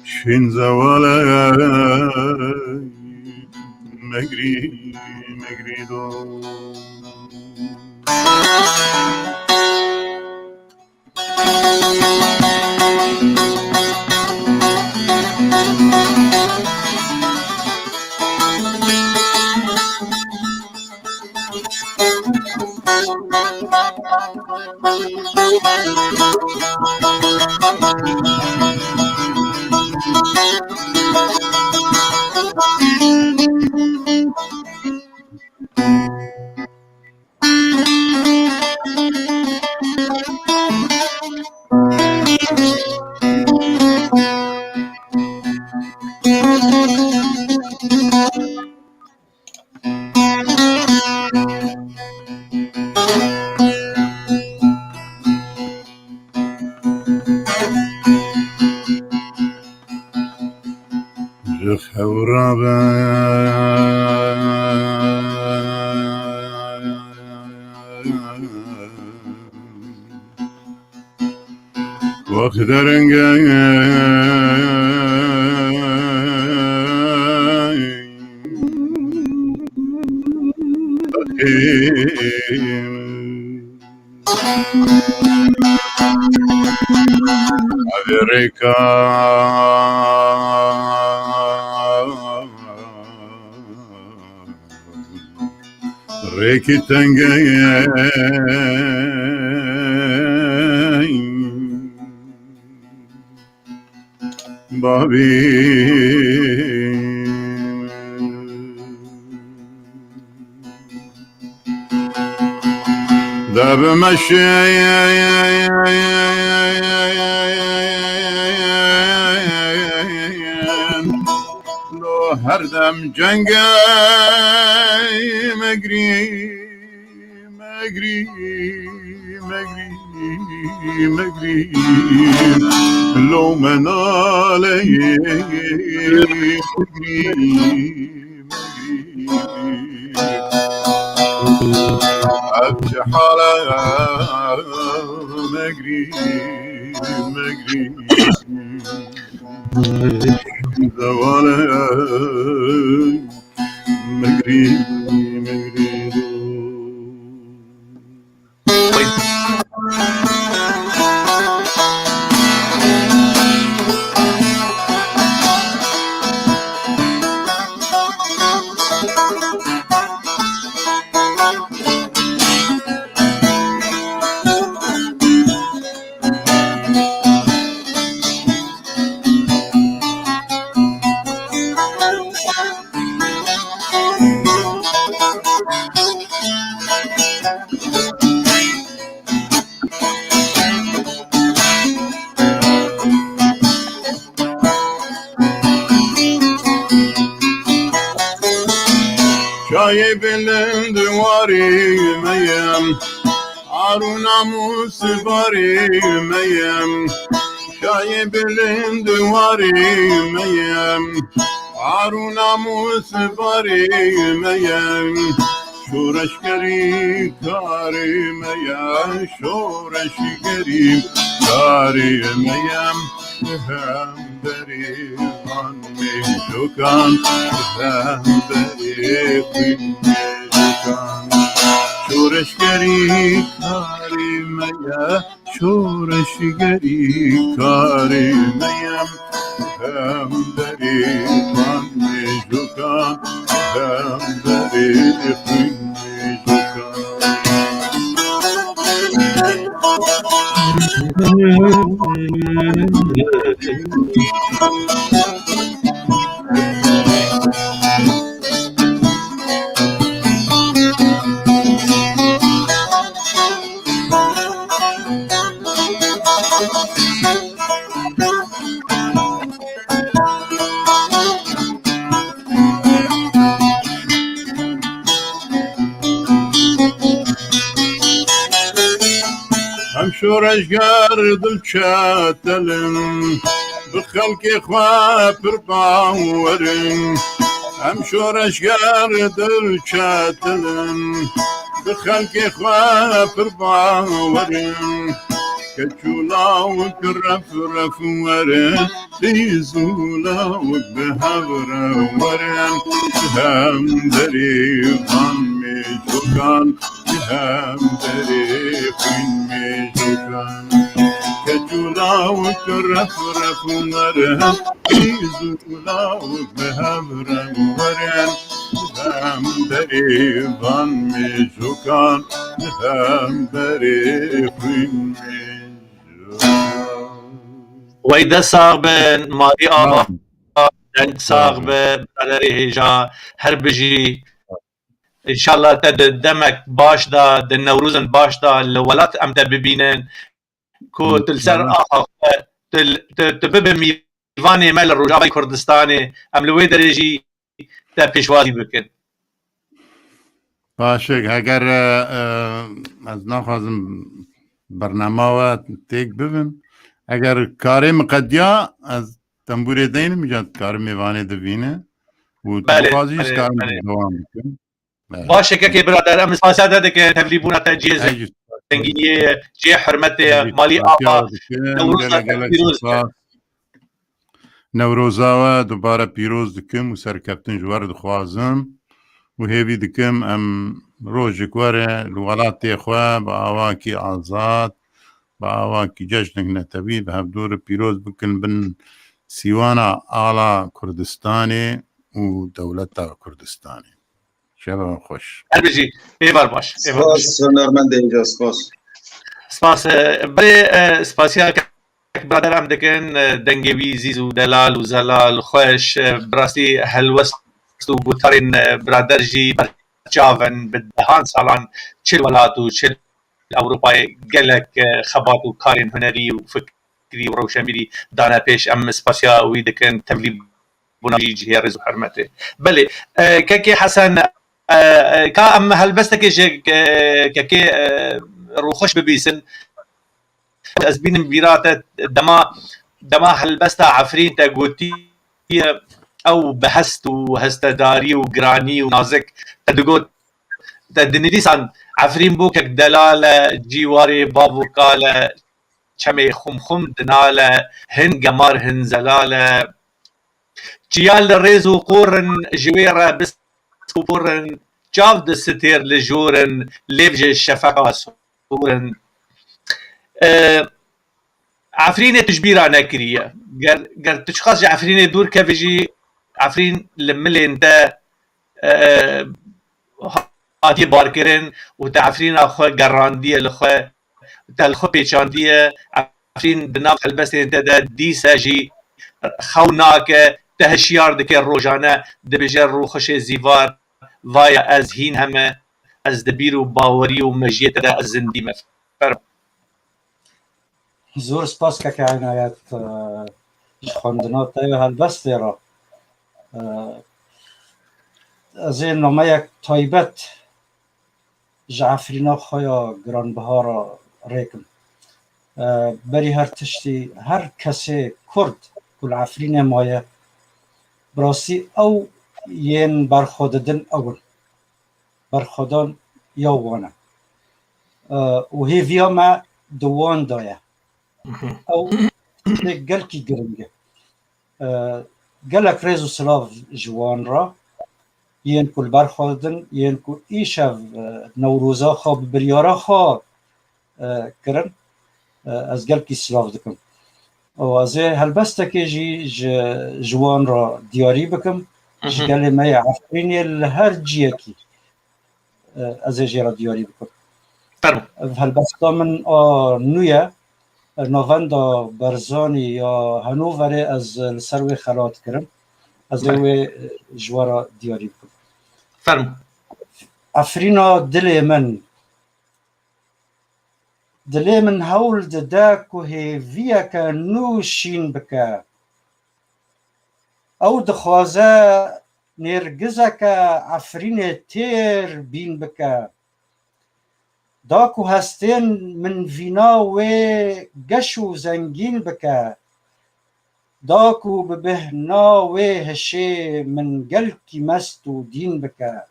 شین زواله مگری مگری دو Reki tengay Babi Dab Lo her dem cengay Megri Lo menale أبكي حالة مجري زوالا مجري شاي بلند واري ميم عارو ناموس باري ميم شاي بلند واري ميم عارو ناموس باري ميم شورش كريم كاري ميم شورش كريم كاري ميم هم بري عني شكان هم بري شكان شورش كريم كاري ميم شورش كريم كاري ميم هم بري عني شكان هم بري شكان هم شورش گردل چاتلن بخلق خواب باورن هم شورش گردل چاتلن بخلق خواب باورن كتشولاو كرف رف ورن تيزولاو بهبر ورن هم دريقان ميجوكان هم دريقين ميجوكان كتشولاو كرف رف ورن تيزولاو بهبر ورن هم دريقان ميجوكان هم دريقين ميجوكان ويدا صاغ بن ماري آبا صاغ برادري هجا هربجي إن شاء الله تد دمك باش دا د نوروزن باش دا الولات أم تببينن كو تلسر تبب ميفاني مال الرجاوي كردستاني أم لوي درجي تبشوازي بكن باشک اگر از نخوازم برنامه تیک ببین اگر کاری مقدیا از تنبوری دین میجاد کار میوانه دوینه و تبازیش کار دوام بکن باشه که برادر ام سپاسا داده که تبلیبونا تجهیز تنگینیه جی حرمت مالی آقا نوروزا دوباره پیروز دکم و سرکفتن جوار دخوازم و هیوی دکم ام روز کوره الولات خواه با آواکی آزاد با آواکی جشنک نتبی به هفدور پیروز بکن بن سیوانا آلا کردستانی و دولت کردستانی شبه خوش البجی ایوار باش سپاس هنرمند اینجا سپاس برای سپاسیا برادر هم دکن دنگوی زیز و دلال و زلال خوش براستی هلوست و بوترین برادر جی برچاون بدهان سالان چل ولات و چل اروپای گلک خبات و کارین هنری و فکری و روشنبیری دانا پیش ام سپاسیا وی دکن تبلیب بناجی جهی رزو حرمته بله که حسن که ام هلبسته که روخوش ببیسن از بینم بیرات دما هلبسته عفرین تا گوتی او بهست و هستداری و گرانی و نازک تدگوت تدنیسان عفرین بو که دلال جیواری بابو کال چمه خم دنال هن گمار هن زلال جیال ریز و قورن جویر بس قورن جاو دستیر لجورن لیبج شفقا سورن عفرین تجبیره نکریه گر تشخص عفرین دور که بجی عفرین لملین تا آتی بار کرن و تا عفرین آخواه گراندیه لخواه تا لخواه پیچاندیه عفرین بناف البسین تا دا دیسا جی خوناکه تهشیار دکه روژانه دبجر رو خوش زیوار وای از هین همه از دبیر و باوری و مجیت دا از زندی مفرم زور سپاس که عنایت خواندنات تایو هلبستی را از این نامه یک تایبت جعفرینا خویا گرانبها را ریکم بری هر تشتی هر کسی کرد کل عفرین مایه براسی او ین برخوددن اول برخودان یا وانه و هیویا ما دوان دایه او گل کی گرنگه گلک ریز و سلاف جوان را ین کل برخودن ین کل ایشو نوروزا خواب بریارا خواب کرن از گل کی سلاف دکم و از هلبسته که جی جوان را دیاری بکم گل ما عفرینی لهر جیه کی از جی را دیاری بکم هلبسته من نویه نووندا برزانی یا هنووری از سروی خلات کرم از اوی جوارا دیاری بکم فرم عفرینا دل من هول دا که هیویا که نوشین بکه او دخوازه نرگزه که عفرین تیر بین بکه دا که هستین من وینا و گشو زنگین بکه دا که ببهنا و هشه من گلکی مست و دین بکه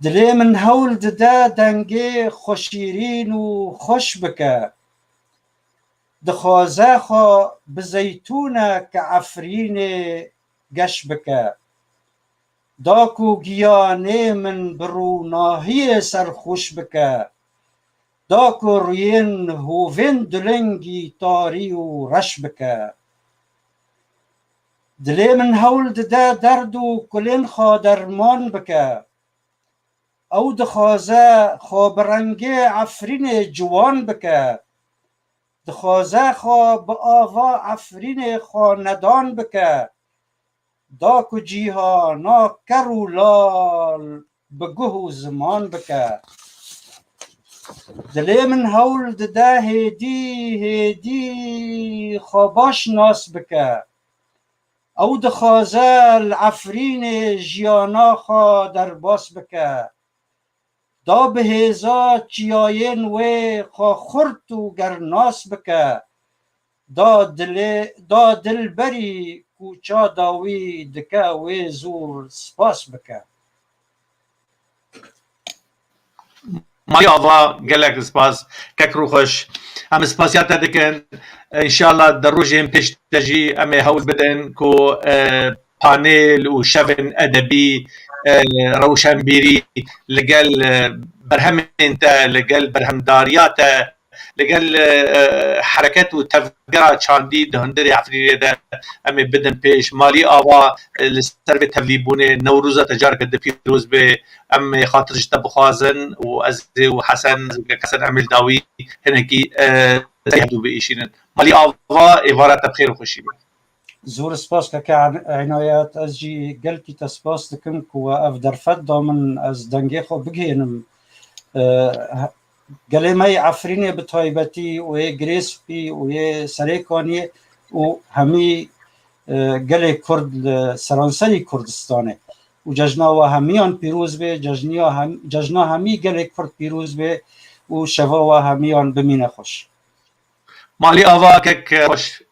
دلی من هول دا دنگه خوشیرین و خوش بکه دخوازه خوا بزیتونه که عفرین گش بکه دا کو گیانه من بروناهی سرخوش بکه دا کو روین هوین دلنگی تاری و رش بکه دلی من هول دا درد و کلین خوا درمان بکه او دخوازه خوا برنگه عفرین جوان بکه دخوازه خوا با آوا عفرین خوا ندان بکه دا کو جیهانا کرو لال بگه و زمان بکه دلی من هول ده هیدی خواباش ناس بکه او دخوازه العفرین جیانا خوا در باس بکه دا به هزا چیاین و خوا خورت و گرناس بکه دا دل بری کوچا داوی دکه و زور سپاس بکه مالی آوا گلک سپاس کک رو خوش ام سپاسیات دکن انشالله در روزیم پیش تجی ام هول بدن کو پانل و شفن ادبی روشنبیری لگل برهم انت لگل برهم داریات لگل حرکت و تفکر چاندی دهندری عفریه ده ام بدن پیش مالی آوا لسر به تبلیبونه نوروز تجار کد پیروز به ام خاطرش تبخازن و از و حسن حسن عمل داوی هنکی تهدو بإيشين مالی آوا عبارت بخیر و خوشی بید زور سپاس که عنایت از جی گلکی تسپاس دکم که اف درفت دامن از دنگی خو بگینم گلیمه عفرینی به تایبتی و گریس بی و سریکانی و همی گلی کرد سرانسری کردستانه و ججنا و همیان پیروز به ججنا همی گلی کرد پیروز به و شوا و همیان بمینه خوش مالی آوا که خوش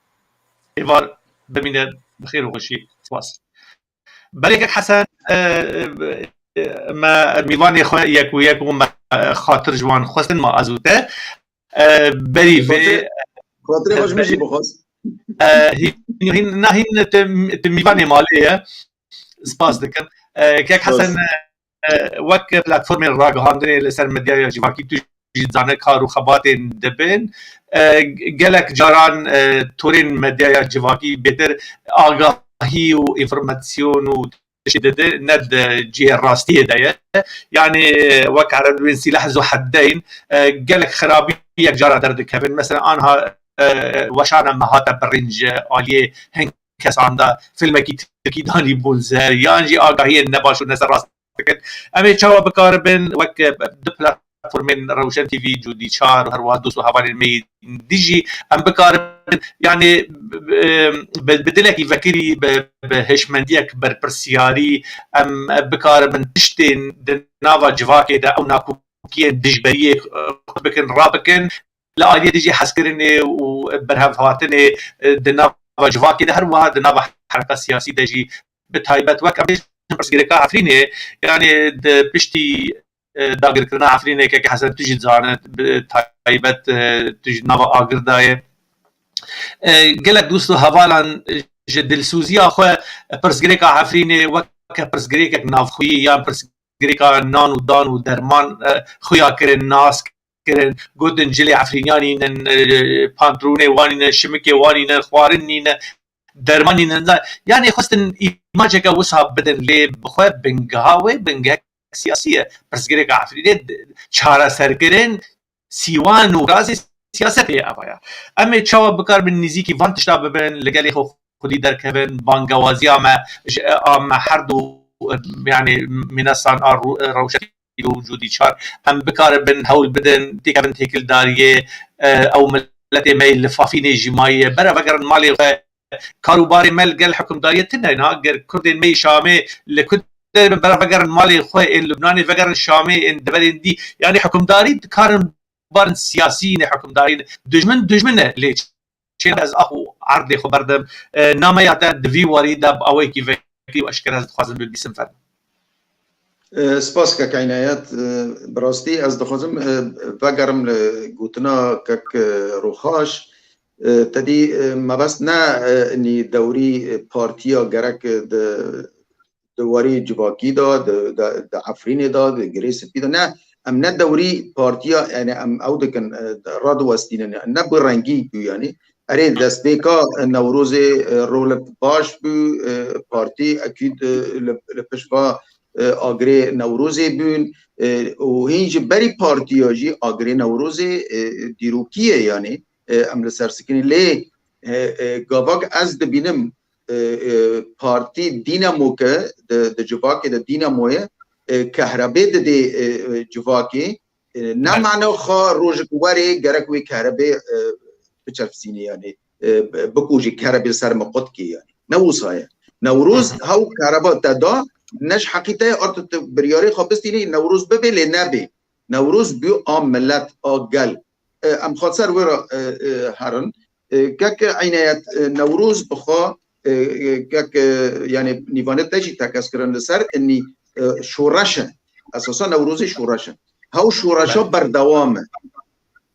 ایوار بمینه بخیر و خوشی سپاس بله که حسن ما میوانی خو یک و یک و خاطر جوان خواستن ما ازوته بری و خاطر خوش میشی بخواست هین هین میوانی مالیه سپاس دکن که حسن وک پلتفرم راگهاندنی لسر مدیا جواکی تو زانه کار و خبات دبن گلک جاران تورین مدیا جواکی بهتر آگاهی و انفورماسیون و شدده ند جي الراستية داية يعني وك على بين سلاح ذو حدين قالك خرابي جارة درد كفن مثلا أنها وشانا مهاتا برنج عالية هن كسان دا فيلم كي داني بولزر يانجي آگاهي النباش و نظر راست كد أمي چاوا بكاربن وك دبلا فرمين روشن تي في جودي چار هر واحد دوسو هواني المي ديجي ام بكاربن يعني بدلك يفكري بهشمنديك برسياري ام بكاربن تشتين دنافا جواكي دا او ناكوكيه دجبريه بكن رابكن لا ديجي حسكرني وبرهف هاتني دنافا جواكي دا هر واحد دنافا حركه سياسي دجي بتايبت وك برسيركا عفريني يعني بشتي داگر کرنا عفرینه که حسن تجید زانه تایبت تجید نوا آگر دایه گلک دوستو حوالان دلسوزی آخوه پرسگری که عفرینه وکه پرسگری که نافخویی یا پرسگری که نان و دان و درمان خویا کرن ناس کرن گودن جلی عفرینیانی پانترونه وانین شمکه وانین خوارنین درمانین یعنی خواستن ایماجه که وصاب بدن لی بخواه بنگهاوه بنگه سیاسیه پرسگری که عفرینه چاره سرگرن سیوان و رازی سیاستی آوایا اما چاوا بکار من نزیکی وان تشتا ببن لگلی خودی درکبن بانگوازی اما هر دو يعني منصان روشتی وجودی چار هم بکار بن هول بدن دیگه بن تکل داریه او ملت میل لفافین جماعیه برا وگر مالی کاروباری مل گل حکم داریه تنینا گر کردن می شامه لکد برا وگر مالی خواه این لبنانی وگر شامه این دبرین دی یعنی حکمداری کارن بارن سیاسی نه حکمداری دجمنه لیچ چین از اخو عرض خو بردم نامه یاتا دوی واری دب اوی کی وکی و اشکر از خوازم بلبیسم فرد سپاس که عنایت براستی از دخوازم وگرم گوتنا که روخاش تدی مبست نه نی دوری پارتیا گرک دواری جواکی دا د عفرین دا د گریس پیدا نه ام نه دوری پارتیا یعنی ام او دکن راد وستین نه برنگی بو یعنی اره دست بیکا نوروز رول باش بو پارتی اکید لپشوا آگری نوروزی بون و هینج بری پارتیا جی آگری نوروزی دیروکیه یعنی ام لسرسکنی لی گاواک از دبینم پارتی دینامو که د جواکی د دیناموه کهربه د جواکی نه معنی خوا روزکواری گرکوی کهربه بچرفسینی یعنی بکوجی کهربه سر مقد کی یعنی نووسایه نوروز هاو کهربا دادا نش حقیقه ارت بریاری خوابستینی نوروز ببی نبی نوروز بیو آم ملت آگل ام خاطر ورا هرن که عنایت نوروز بخوا كك يعني نيفانت تجي تكسكرن لسر اني شورشة اساسا نوروز شورشة هاو شورشة بردوامه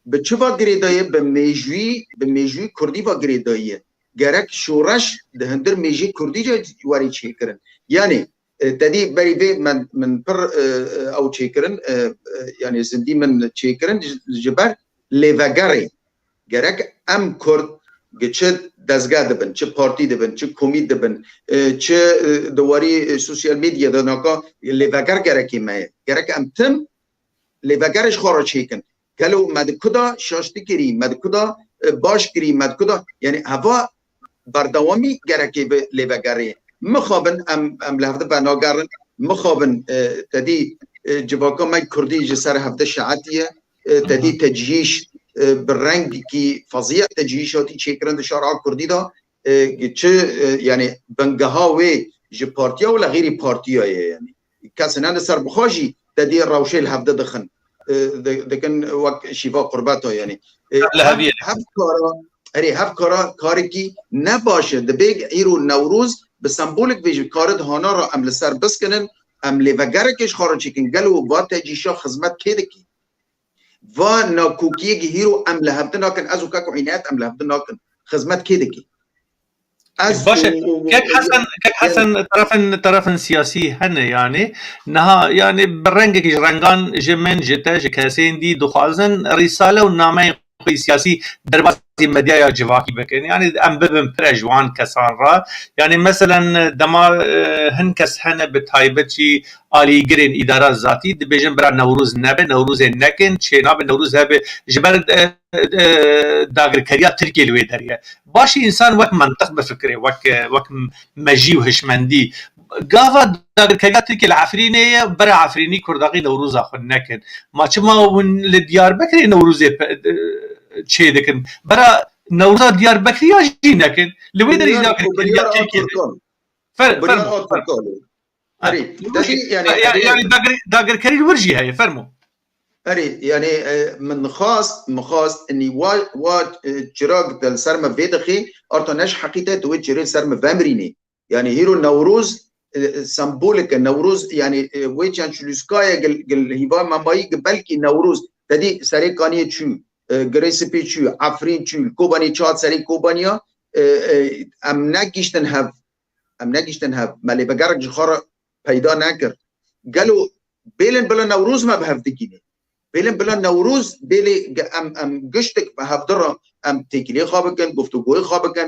بچوا گریدایه به میجوی کردی و گریدایه گرک شورش ده هندر میجی کردی جا واری چی کرن یعنی تدی بری به من پر او چی کرن یعنی زندی من چی کرن جبر لیوگری گرک ام کرد چه دزگاه دبن چه پارتی دبن چه کمیت دبن چه دواری سوشیال میدیا دناکا لیوگر گرکی مایه گرک ام تم لیوگرش خورا چی کن قالوا مد كدا شاشتي كري مد كدا باش كري مد كدا يعني هوا بردوامي جركي لبگري مخابن ام لهفده بناگرن مخابن تدي جباكا ما كردي جسر هفده شعاتيه تدي تجيش بالرنگ كي فظيع تجيشاتي تشكرن شارع كردي دا يعني بنگهاوي ج بارتيا ولا غير بارتيا يعني كاسنان سر بخاجي تدي الروشيل هفده دخن دكن وقت شفاء قرباته يعني هف کارا کاری کی نباشه دبیگ ایرو نوروز به سمبولیک ویژ کارد هانا را عمل سر بس کنن عمل و گرکش خارج کن گلو با تجیشا خدمت کده کی و ناکوکی هیرو عمل هفته ناکن از او که عینات عمل هفته ناکن خدمت کده کی باشه كيف حسن طرف سياسي هن يعني نها يعني برنجك رنگان جمن جتا جكاسين دي دخازن رساله ونامه سياسي درباسي مديا جواكي بكن يعني ام ببن برجوان كسان را يعني مثلا دما هن كس هن بتايبتي علي جرين اداره ذاتي دبيجن برا نوروز نبه نوروز نكن چينا به نوروز هبه جبر داگر كريا تركي لوي دريه باشي انسان وقت منطق بفكره وقت مجي وهشمندي قافا داگر كريا تركي العفرينيه برا عفريني كرداقي نوروز اخو نكن ما چما ون لديار بكري نوروز چه دکن برا نوروز دیار بکری آجی نکن لوی داری داگر کریا ترکی فرمو يعني داگر كري ورجي هاي فرمو يعني من مخاص اني وا چراغ دل سرم فيدخي ارتناش حقيقه تو چري سرم فامريني يعني هيرو نوروز سمبوليك نوروز يعني ويچان چلوسكايا گل هيبا ماماي بلكي نوروز تدي سري كاني چو گريسپي چو عفرين چو كوباني چات سري كوبانيا ام نگيشتن هف مالي بگرق جخار پیدا نکر گلو بیلن بلا نوروز ما بهف دگینه بیلن بلا نوروز بیلی ام گشتک بهف در ام تکیلی خوابکن گفتگوی خوابکن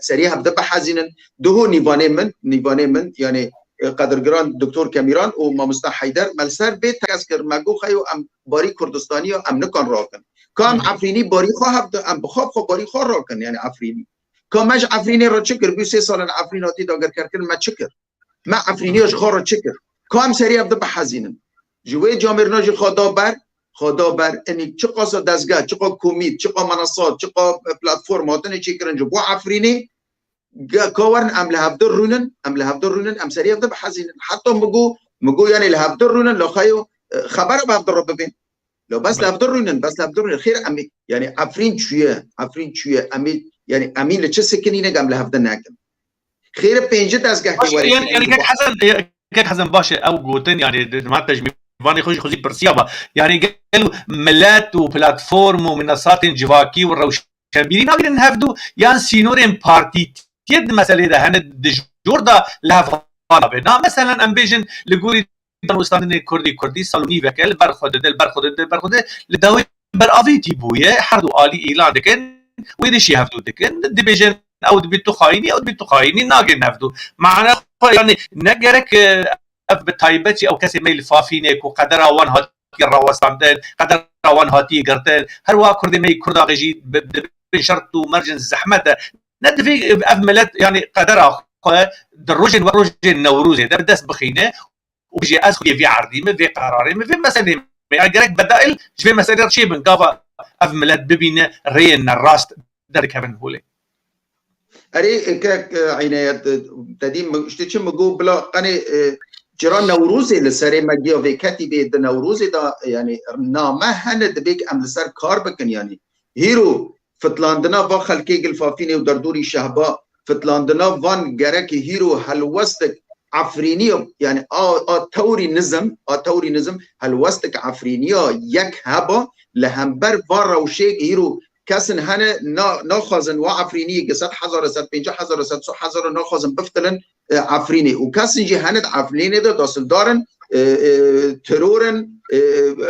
سریع هفته بحزینن دهو نیوانه من یعنی قدرگران دکتر کمیران و مامستا حیدر ملسر بیت تکسکر مگو خیو ام باری کردستانی ام نکن راکن کام عفرینی باری خواه ام بخواب باری خواه راکن یعنی عفرینی کامش عفرینی را چکر بیو 3 سال عفریناتی داگر کرکن ما چکر ما عفرینیش خار چکر کام سری افده بحزینن جوی جامرناج خدا بر اینی چه قاس دزگاه چه قا کمیت چه قا منصات چه قا پلتفرم هاتن چی کرن جو بو عفرینی کاورن ام لهفده رونن ام سری افده بحزینن حتی مگو یعنی لهفده رونن لخایو خبر بهفده رو ببین لو بس لهفده رونن خیر امی یعنی عفرین چویه امی یعنی امین لچه سکنی نگم لهفده نکن خیر پنجه دزگاه کی وری يعني كيك حسن باشه او قوتن يعني ما تجميفاني خوشي برسيابا يعني قالوا ملات وبلاتفورم ومنصات جواكي والروشنبيري ناقدر نهفدو يعني سينورين بارتي تيد مسألة ده هن دجور ده لها فانا مثلا امبيجن لقولي دانوستان كردي سالوني وكل برخود لداوي برافيتي بويه حردو آلي اعلان دكن ويدشي هفدو دكن دبيجن او دبيتو خايني ناقدر نهفدو معنا يعني نجرك بتايبتي او كسي ميل فافينك وقدر وان هاتي الروستاندن قدر وان هاتي قرتن هر وا كردي مي كردا غجي بشرط ومرجن زحمته ندفي افملت يعني قدر دروجن نوروز ده بدس بخينه وبيجي اسخي في عرضي ما في قراري ما في مسألة يعني جرك بدائل في مسألة شيء من قافا افملت ببين رين الراست درك هبن هولي اري كاك عنايات تديم اشتيش مجو بلا قني جران نوروزي لسري مجيو في كاتبه د نوروزي دا يعني نامه هند بيك ام لسر كار بكن يعني هيرو فتلاندنا با خلقي الفافيني ودردوري شهبا فتلاندنا وان گرک هیرو هلوستک عفرینی يعني توري نظم هلوستك عفرينيا يك هبا لهمبر وان روشيك هيرو كسن هنه ناخذن وعفريني قصد حزر سد 5000 سد 1000 ناخذن بفتلن عفريني وكسن جي هند عفريني ده داخل دارن ترورن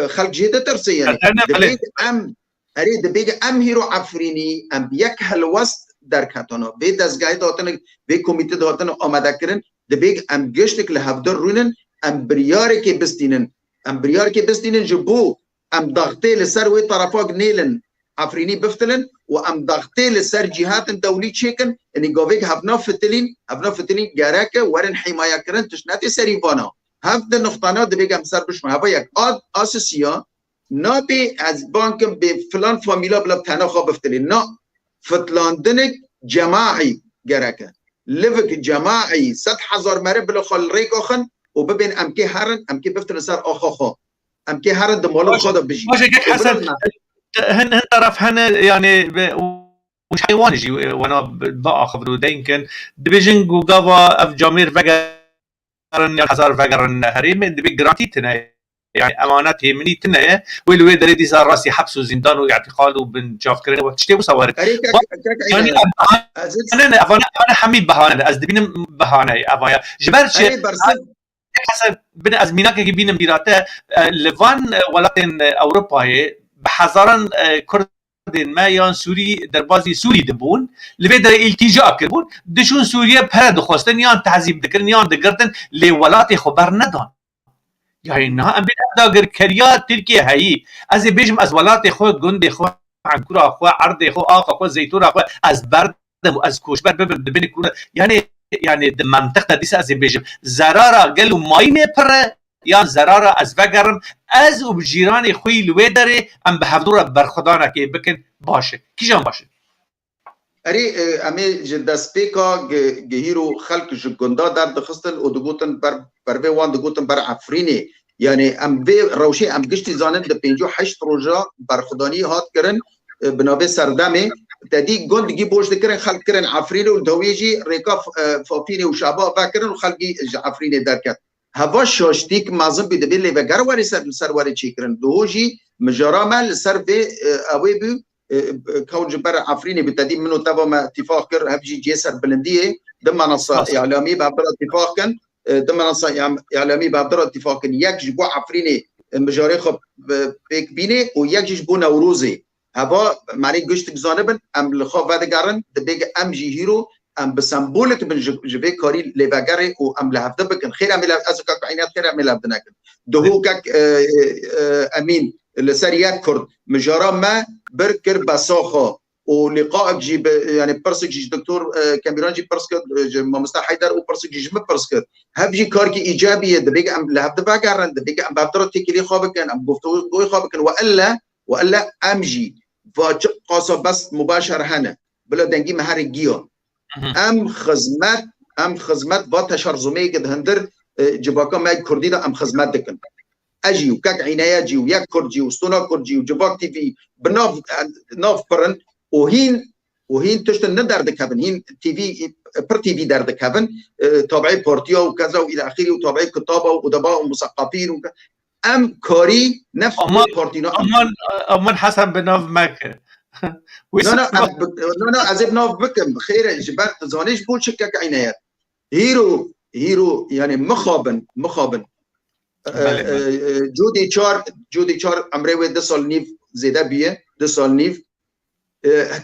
خلق جهده ترسي يعني دبيج ام اريد دبيج ام هيرو عفريني ام يك هلوست در کتانا به دستگاه داتن به کمیته داتن آماده کردن دبیگ ام گشتک لهفدر رونن ام بریاری که بستینن جبو ام ضغطه لسر وی طرفاق نیلن عفرینی بفتلن و ام ضغطه لسر جهات دولي چیکن اني گاویگ هفنا فتلین گرکه ورن حمایه کردن تشناتی سریوانا هفت نقطانا دبیگ ام سر بشما هوا یک آسوسیا نابی از بانک به فلان فامیلا بلا تنها خواب بفتلین نا فتلاندنك جماعي جركه لفك جماعي 100,000 مره بلا خال ريك اخن وببين امكي هرن امكي بفتن صار اخا امكي هرن دمول خدا بجي واش هيك حسن هن طرف هن يعني وش حيوان يجي وانا بقى خبرو دينكن دبيجن وقابا اف جامير فقرن 1000 فقرن هريم دبي جرانتي تنا يعني امانات يمني تنا ويلو دريدي صار راسي حبس وزندان واعتقال وبنشاف كرين وتشتي وصورك يعني انا حمي بهانه از دبين بهانه افايا جبرش حسب بن ازميناك بين مديراته لفان ولاتن اوروبا بحزارن كرد ما يان سوري دربازي سوري دبون لبدر التجاء كربون دشون سوريا بهرد خوستن يان تعذيب دكرن يان دكرتن لولاتي خبر ندان يعني انها ام بدا كريات تركيا هي از بيجم از ولات خود گند خو عنكرا خو عرض خو اخ خو زيتون خو از برد از كوشبر بين كونا يعني المنطقه دي از بيجم زراره قالوا ماينه پر يا زراره از وگرم از وبجيران خوي لويدري ام بحضور برخدانه كي بكن باشه كيجان باشه اري امي جدا سبيكا جهيرو خلق جگندا در دخستن و دگوتن بر وان دگوتن بر عفرینی يعني ام بي روشي ام گشتي زانن د 58 روزا برخدانی هات کرن بنابه سردمه تدي گندگی بوش دکرن خلق کرن عفرینی و دویجی ریکا فاپینی و شابا بکرن و خلقی عفرینی درکت هوا شاشتیک مازم بده بلی و گرواری سرواری چی کرن دوجی مجرامل سر به اوی بو كون جبر عفريني بالتدين منه تبع ما اتفاق كر هبجي جسر بلنديه ضمن منصه اعلامي بعبر اتفاق كان ضمن منصه اعلامي بعبر اتفاق كان يك جبو عفريني مجاري خب بيك بيني ويك جبو نوروزي هبا معني گشت زانبن ام لخوا ودگرن دبيگ ام جي هيرو ام بسمبولت من جبي كاري لبگري و ام لهفته بكن خير ام ازكا عينات خير ام لهفدنك دهوكك امين لسريات كرد مجارا ما بركر بساخه ولقائك جيب يعني برسك جي دكتور كاميران جي برسك مستر حيدر وبرسك جي برسك هبجي كاركي ايجابيه دبيك ام لهبد باغرن دبيك ام بابتر تيكلي خابكن ام بوفتو غوي خابكن والا امجي فقاصه بس مباشر هنا بلا دنجي مهر جيو ام خدمت با تشرزمه قد هندر جباكا ما كردي دا ام خدمت دكن اجي وكاك عناية جي وياك كرجي وستونا كرجي وجباك تي في بناف برن وهين تشتن ندار دكابن هين تي في بر تي في دار دكابن تابعي بورتيا وكذا والى اخره وتابعي كتابه وادباء ومثقفين ام كاري نفس بورتينا امان حسن بناف مكه لا ازب ناف بكم خير جبرت زانيش بول شكك عنايات هيرو يعني مخابن جودي چار امره 2 سال نیف زیده بیه 2 سال نیف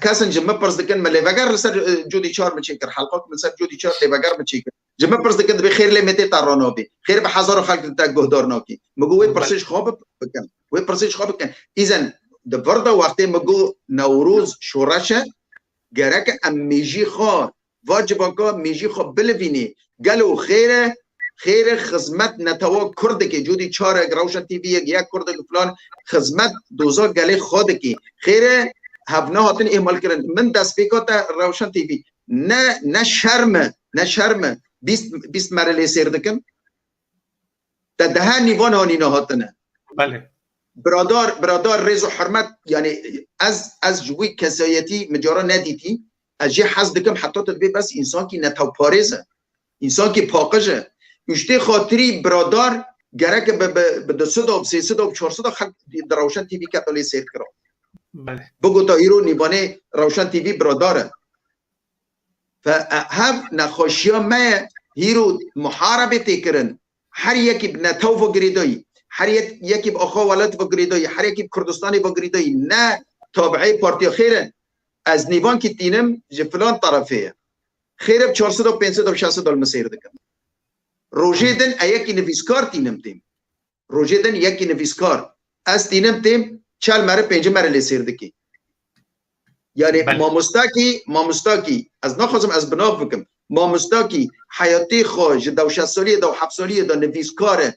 کسان جمع پرس دکن ملی وگر سر جودي چار مچیکر حلقات من سر جودي چار لی وگر مچیکر جمع پرس دکن به خیر لیمتی ترانا بی خیر به هزار خلق تا گهدار ناکی مگو وی پرسش خواب بکن اذن د بردا وقتی مگو نوروز شورشه گرک ام میجی خو واجبا میجی خو بلوینی گلو خیر خدمت نتوا کرد که جودی 4 روشن تی وی یک کرد فلان خدمت دوزا گله خود کی خیر هفنا هاتن اعمال کردن من دست بیکات روشن تی وی نه شرم 20 مرحله سیر دکن ده نیوان هانی هاتنه بله برادر رز و حرمت يعني از جوی کسایتی مجارا ندیتی اجی حز دکم حتی تبی بس انسان کی نتاو پارزه انسان کی پاکجه اشته خاطری برادر گرک به 200 و 300 و 400 خلق در روشن تیوی کتالی سیر کرد بگو تا ایرو نیبانه روشن تیوی برادره فهف نخوشیا ما هیرو محاربه تکرن هر یکی نتاو و گریدایی هر یکی بآخا ولد و گریدایی هر یکی کردستانی و گریدایی نه تابعه پارتی خیرن از نیوان که تینم فلان طرفه خیره 400 و 500 و 600 مسیر دکن روژه دن یکی نویسکار تینم تیم روژه دن یکی نویسکار از تینم تیم 40 مره 5 مره لسیر دکی یعنی ما مستاکی از نخواستم از بناف بکم ما مستاکی حیاتی خوش دو 60 سالی دو 7 سالی دو نویسکار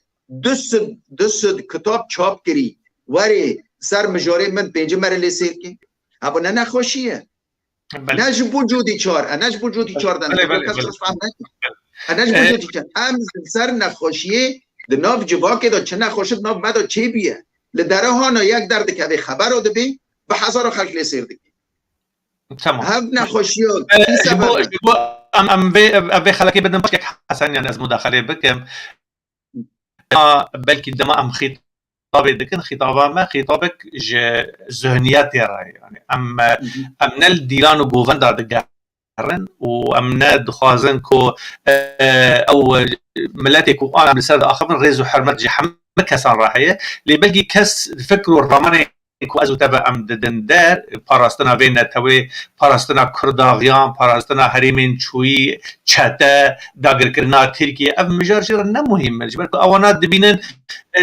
دست کتاب چاپ کری وری سر مجاره من 5 مره لسیر کی اما نه نخوشیه نج بوجودی چار نج بوجودی چار دن نج بوجودی چار ام سر نخوشیه د ناف جواکه دا چه نخوشد ناف مدا چه بیه لدره ها یک درد که خبر رو دبی به هزار خلق لسیر دکی تمام هم نخوشیه ام به خلقی بدن باش که حسن یعنی از مداخله بکم بلکه دما ام خطاب دکن خطابه ما خطابك ذهنيات راي يعني ام نل ديلان وجوفن دار دقرن وامنا دخازن كو او ملاتك وانا بسر اخر ريزو حرمت جحم كسان راحيه اللي بقي كس فكروا الرماني كو ازو تبع ام دندار باراستنا بين توي باراستنا كرداغيان باراستنا هريمين شوي چتا داگر کرنا تركيا ام مجرشر نه مهم جبر اوانات دبينن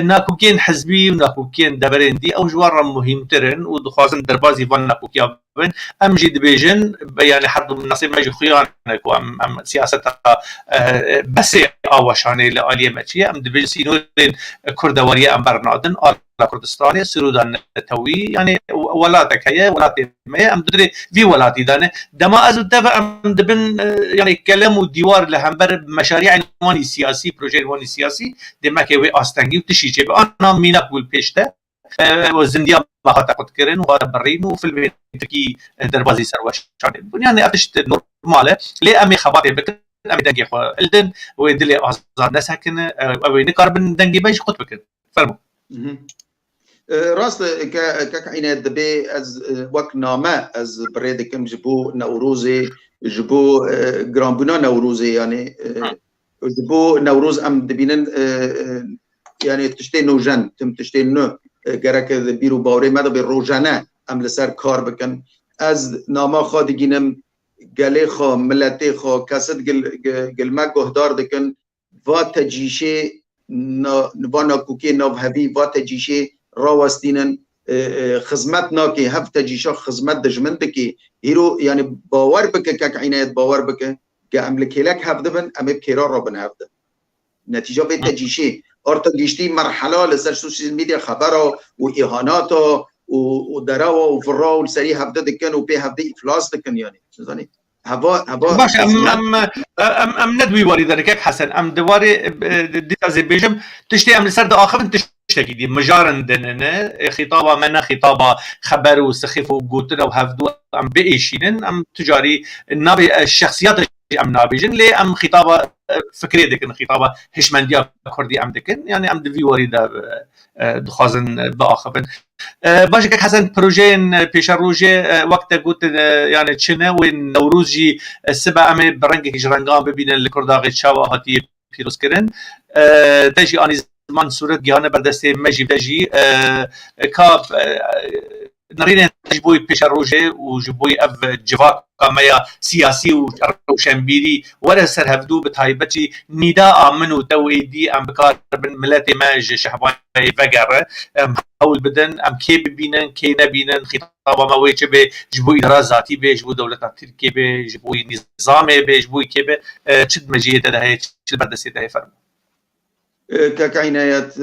ناكوكين حزبي وناكوكين دبرندي او جوار مهم ترن ودخوازن دربازي فان ناكوكيا بن ام جيد بيجن يعني حد من نصيب ماجي خيانه ام سياستها بس اوشاني لاليه ماشيه ام دبي سينورين كردواريه ام برنادن كردستان سرودان توي يعني ولاتك هي ولاتي ما ام تدري في ولاتي دانه دما از دفع ام دبن يعني كلام وديوار لهمبر مشاريع الواني سياسي بروجي الواني سياسي دما كي استنجي وتشيجي انا مين اقول بيشته وزنديا ما قد كرن وبرين وفي البيت كي دربازي سروش يعني اتشت نورمال لي امي خباتي بك امي دنجي خو الدن ويدلي ازار ناس هكن او نقرب دنجي باش قلت بك فرمو راست كعينه دبي از وقت نامه از بريدكم جبو نوروزي جبو جرامبونا نوروزي يعني جبو نوروز ام دبينن يعني تشتي نوجن تم تشتي نو گرک بیرو باوری مدا به روزانه ام لسر کار بکن از نامه خود گینم گله خو ملتی خو کسد گل ما گهدار دکن و تجیشه نوانا کوکی نو هوی و تجیشه راوستینن خدمت ناکی هفت تجیشه خدمت دجمنت کی هیرو یعنی باور بک که عنایت باور بک که املکلک هفت بن ام بکرا را بن هفت نتیجه به تجیشه ارتا گشتی مرحله لسر سوشیال میدیا خبر و اهانات و درا و فرا و سری هفته دکن و به هفته افلاس دکن یعنی چیزانی هوا باش ام ندوي واري ذلك حسن ام دواري ديتازي بيجم تشتي ام لسر اخر تشتكي دي مجارن دننا خطابه منا خطابه خبر وسخيف وقوتنا وهفدو ام بيشينن ام تجاري النابي الشخصيات ام نابيجن لي ام خطابه فكري دكن خطابه هشمنديا كردي ام دكن يعني ام دفي واري دخازن باخبن باش كك حسن بروجين بيش روجي وقت قلت يعني تشنا وين نوروزي السبع ام برنج جرنگان ببين الكرداغي تشاوا هاتي بيروس كرن تجي اني زمان صورت جهان بردسته مجي تجي كاب نرينا جبوي بيش روجي وجبوي اف جفاك كمايا سياسي وشمبيري ولا سر هفدو بتايبتي نداء منو تويدي ام بكار بن ملاتي ماج شحبان فقر حول بدن ام كي ببينن كي نبينن خطابه ما ويجب جبوي درازاتي بيجبو دولة تركيا بيجبوي نظام بيجبوي كي تشد مجيده ده هي تشد بردسي ده فرم كعنايات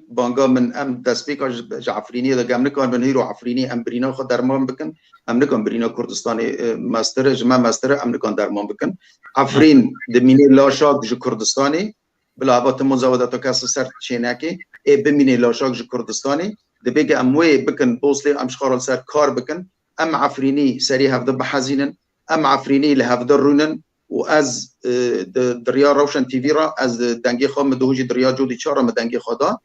بانغامن ام تسبيك جعفريني ده قام نكون بنهيرو عفريني ام برينا خد درمان بكن ام نكون برينا كردستاني ماستر جما ماستر ام نكون درمان بكن عفرين دميني لاشاك جو كردستاني بلعبات مزاودات كاس سر شيناكي بميني لاشاك جو كردستاني دبيجي اموي بكن بوصلي ام شخار سر كار بكن ام عفريني سري هفد بحزينن ام عفريني لهفد رونن واز دريا روشن تيفيرا از دنگي خو مدوجي دريا جودي چارا مدنگي خدا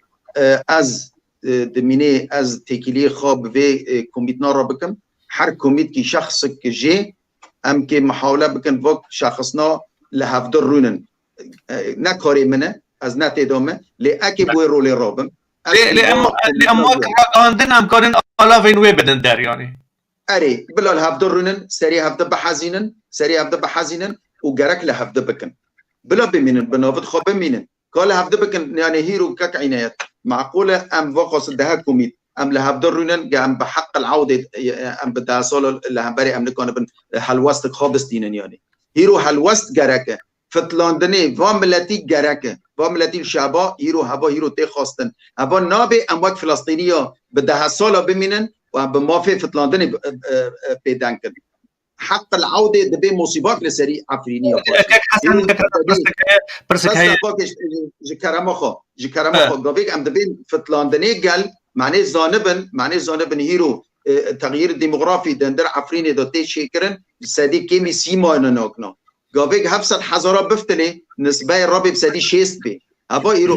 از دميني از تكيلي خو بفي كوميتنا را بكم هر كوميت كي شخص كجي ام كي محاوله بكن وقت شخصنا لهفد رونن نكاري منه از نتدامه لاكي بو رول رابم لأما عندنا امكان الا فين وي بدن دار يعني اري بلا الهفد رونن سري هفد بحزينن سري هفد بحزينن وجرك لهفد بكن بلا بمينن بنافد خو بمينن قال هفد بكن يعني هيرو كك عنايات معقوله ام وقص ده كوميت ام لهفد رونن ام بحق العوده ام بدا صول لهبري ام نكون بن حلوست خابستين يعني هيرو حلوست جرك فتلاندني واملتي جرك واملتي الشعبا هيرو هبا هيرو تي خواستن هبا نابي امواج فلسطينيه بده سال بمينن وبمافي فتلاندني بيدانكن حق العوده دبي مصيبات لسري عفرينيه حسن برسك هي جكرمخو غوفيك ام دبي فتلاندني قال معني زانبن هيرو تغيير الديموغرافي دندر عفريني دوتي شيكرن سدي كيمي سيما نوكنا غوفيك هفصل حزارة بفتلي نسبة الربي بسدي شيست بي هبا يرو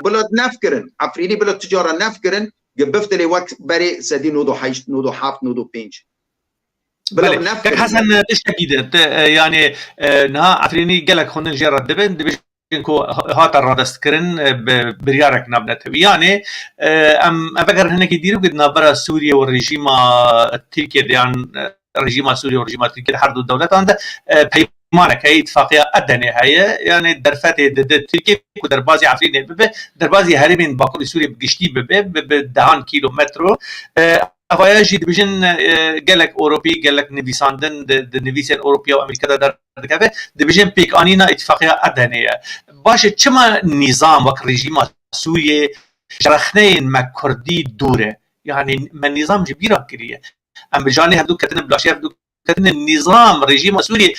بلد نفكرن عفريني بلد تجارة نفكرن بفتلي وقت بري سدي نودو حيش نودو حاف نودو بينج بلد نفكرن حسن تشتكيد يعني نها عفريني قالك خونن جرد دبن كو هات الرادستكرن بريارك نبنت يعني ام افكر هناك يديروا قدنا برا سوريا والرجيم تركيا يعني رجيم سوريا ورجيم تركيا حرد الدولات عنده مانك هي اتفاقية أدنى هي يعني درفات تركيا ودربازي عفريني دربازي هربين باكل سوريا بقشتي بدهان كيلومتر أخويا جيد بجن قالك أوروبي قالك نبيساندن نبيسان أوروبيا وأمريكا در كذا دبجن بيك أنينا اتفاقية أدنى باش كما نظام وك رجيم سوريا شرخنين ما كردي دوره يعني من نظام جبيرة كريه أم بجاني هدو كتن بلاشير هدو كتن النظام رجيم سوريا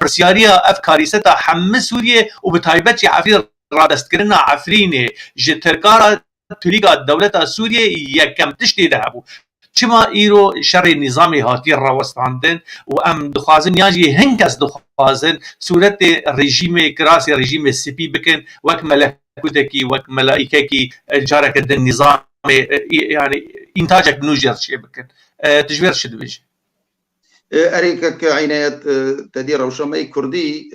برسياريا أفكاري ستا حم سوريا وبتايبتش عفير رادست كرنا عفريني جتركارا تريقا الدولة سوريا يكم تشتي ذهبو كما إيرو شر نظامي هاتي الروست عندن وأم دخوازن ياجي هنكس دخوازن سورة رجيم كراسي رجيم السبي بكن وك ملكوتكي وك ملائككي جارك النظام يعني إنتاجك نوجر شيء بكن تجبير شدويج أريكك عناية تدير روشامي كردي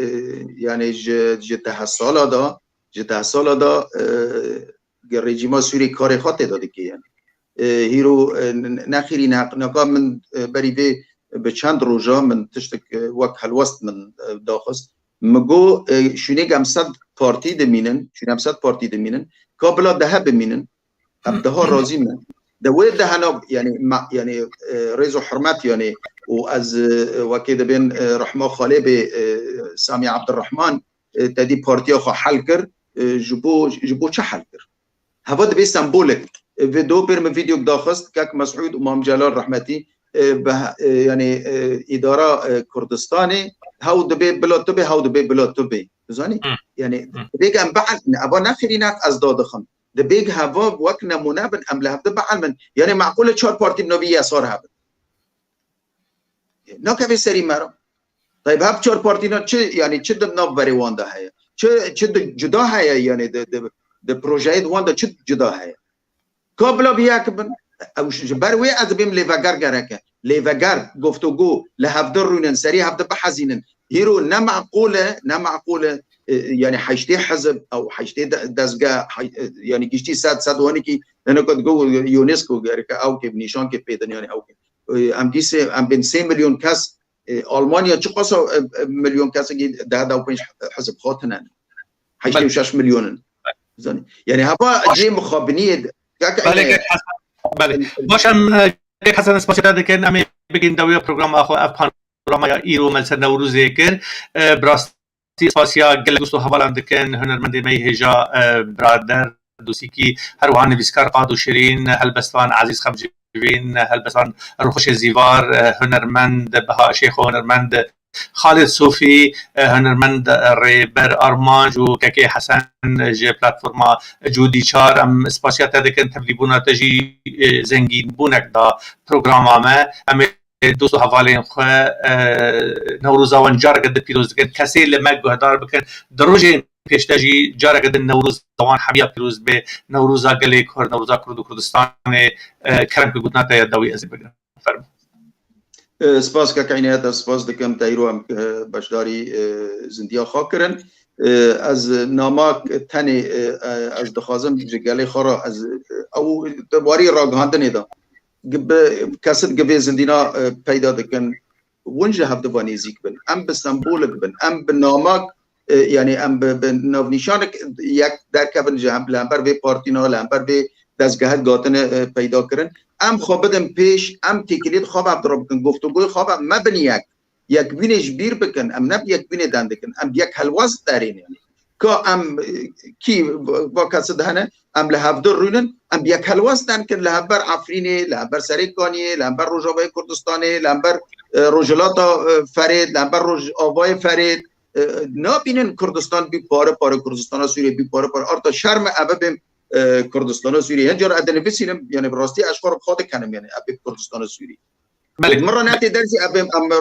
يعني جتها الصالة دا الرجيم السوري كاري خاطئ دا دكي يعني هيرو ناخيري نقا من بريبي بچند روجا من تشتك وك هالوسط من داخست مگو شونيك هم صد بارتي دمينن كابلا ده بمينن ابدها رازي من دويد ده هنا يعني ريزو حرمات يعني واز وكده بين رحمه خالي سامي عبد الرحمن تدي بارتي خو حلكر جبو چه حلكر هوا دبي سمبولك فيديو بيرم فيديو داخست كاك مسعود امام جلال رحمتي يعني اداره كردستاني هاو دبي بلا تبي زاني يعني بيجي ام بعد ابا نخريناك از دادخم دبيج هوا وكنا منابن ام لهب دبع من يعني معقوله 4 بارتي نوبيه صار هذا نوكا في سري مرا طيب هاب 4 بارتي نو يعني تشد نوب بري واندا هي تشد جدا هي يعني د بروجيت واندا تشد جدا هي قبل بياكبن او بروي از بيم ليفاغار غركه ليفاغار گفتگو لهفدرونن سري هفد بحزينن هيرو نمعقوله يعني حيشتي حزب او حيشتي دزگاه يعني كيشتي ساد وانكي انا كنت جو يونسكو غركه او كي نيشان كي بيدن يعني او ام بين 3 مليون كاس المانيا تقص مليون كاس ده وبنش حزب خاطنا حيشتي 6 مليون زين يعني هبا جي مخابنيه بله باشم حسن اسپاسیار دکن امی بگین دویا پروگرام آخو افغان پروگرام ایرو ملسر نوروزی کن براستی اسپاسیار گل گوستو حوالان دکن هنرمند می هجا برادر دوسی کی هر وان بیسکار قادو شیرین هلبستان عزیز خمجوین هلبستان روخش زیوار هنرمند بها شیخ هنرمند خالد صوفي هنرمند ريبر ارمانج وكاكي حسن جي بلاتفورما جودي شار ام سباسيات هذيك تبليبونا تجي زنگين بونك دا بروغراما ما ام دوستو حوالين خو نوروز وان جار قد بيروز قد كسي لما هدار بكن دروجين پیشتاجی جاره قد نوروز دوان حبیب پیروز به نوروزا گلی کرد نوروزا کرد و کردستان کرم که گوتنا تا یادوی از بگم فرم سپاس که کینیت سپاس دکم تایرو هم باشداری زندیا خاکرن از ناماک تنی از دخوازم جگلی خورا از او دواری راگهاندنی دا کسد گوی زندینا پیدا دکن ونجه هفته وانیزیک بن ام بستانبول بن ام بناماک یعنی ام به نوشانک یک در کبن جهم لامبر به پارتینا لامبر به دستگاه گاتن پیدا کردن ام خوابدم پیش ام تکلیت خواب عبدالرب کن گفتگوی خواب ما بنی یک بینش بیر بکن ام نب یک بین دند کن ام یک حلواز دارین یعنی که ام کی با کسد هنه ام لحفظ رونن ام یک حلواز دند کن لحبر عفرینه لحبر سریکانیه لحبر روجاوای کردستانه لحبر روجلاتا فرید لحبر روج آوای فرید نابینن کردستان بی پاره پاره کردستان سوریه بی پاره پاره آرتا شرم ابب کردستان سوریه هنجار ادنه بسینم یعنی براستی اشخار خود کنم یعنی ابب کردستان سوریه مرة نأتي درسي ام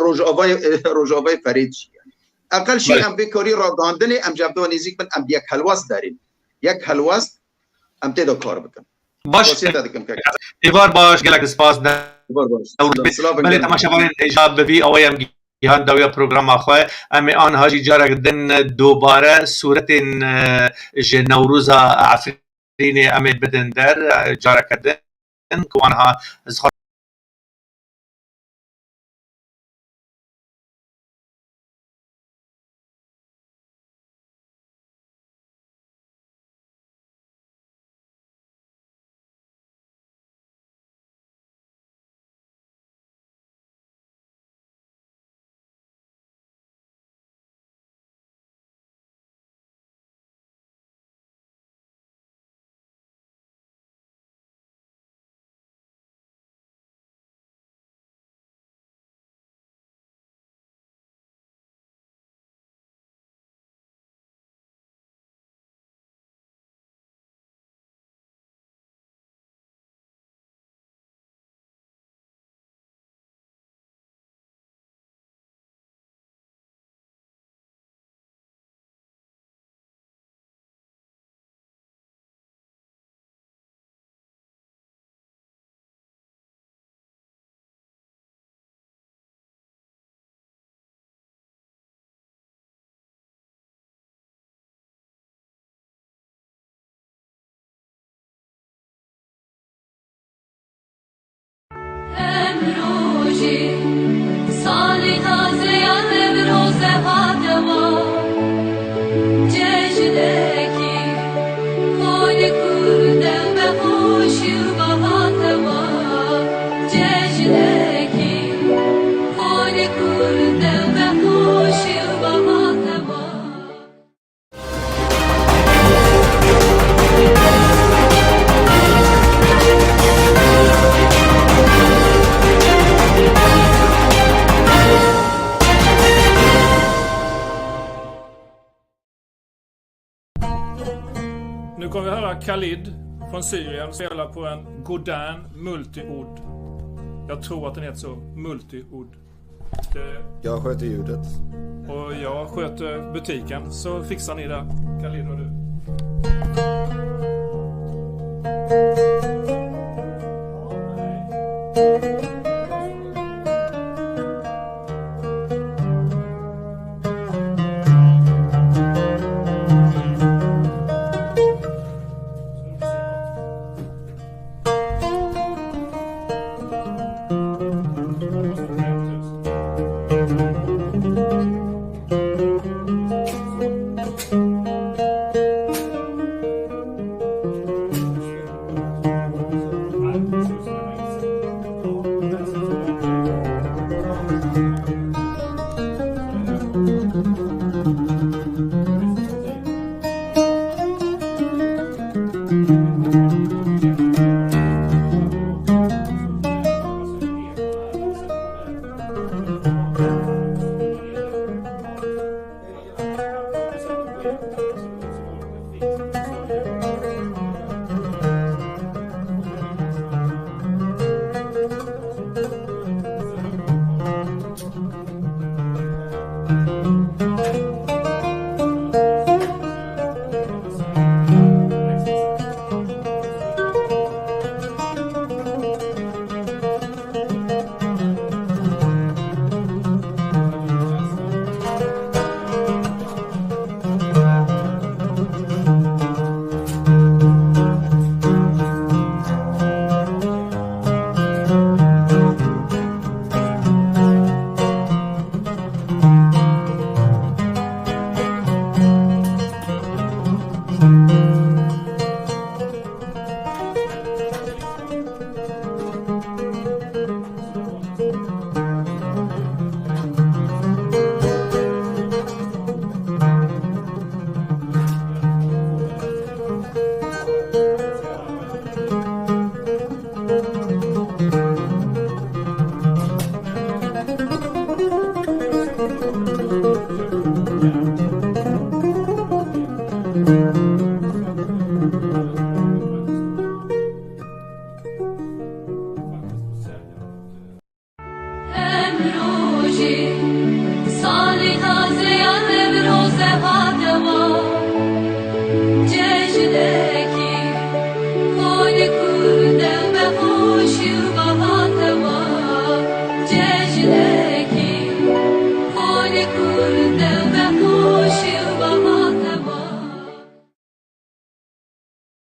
روجاوای فرید یعنی اقل شيء ام بکاری را گاندنی ام جابدو نزیک من ام یک حلواس داریم یک حلواس ام تیدا کار بکن باش ایوار باش گلک سپاس بله تماشاوان اجاب بی اوایم یهان داویا پروگرام آخواه امی آن هاجی جارک دن دوباره صورت نوروز عفرین امید بدن در جارک دن که آنها از سالی تازه امروز هاتما جشنکی خود کردم به خوشی و هاتما جشنکی خود کردم به خوشی و هاتما Nu kommer vi höra Khalid från Syrien spela på en Godin multi-odd. Jag tror att den heter så, multi-odd. Jag sköter ljudet. Och jag sköter butiken, så fixar ni det, Khalid och du. امروزی سالی تازه امروز هاتوا جشنکی خود کردم به خوشی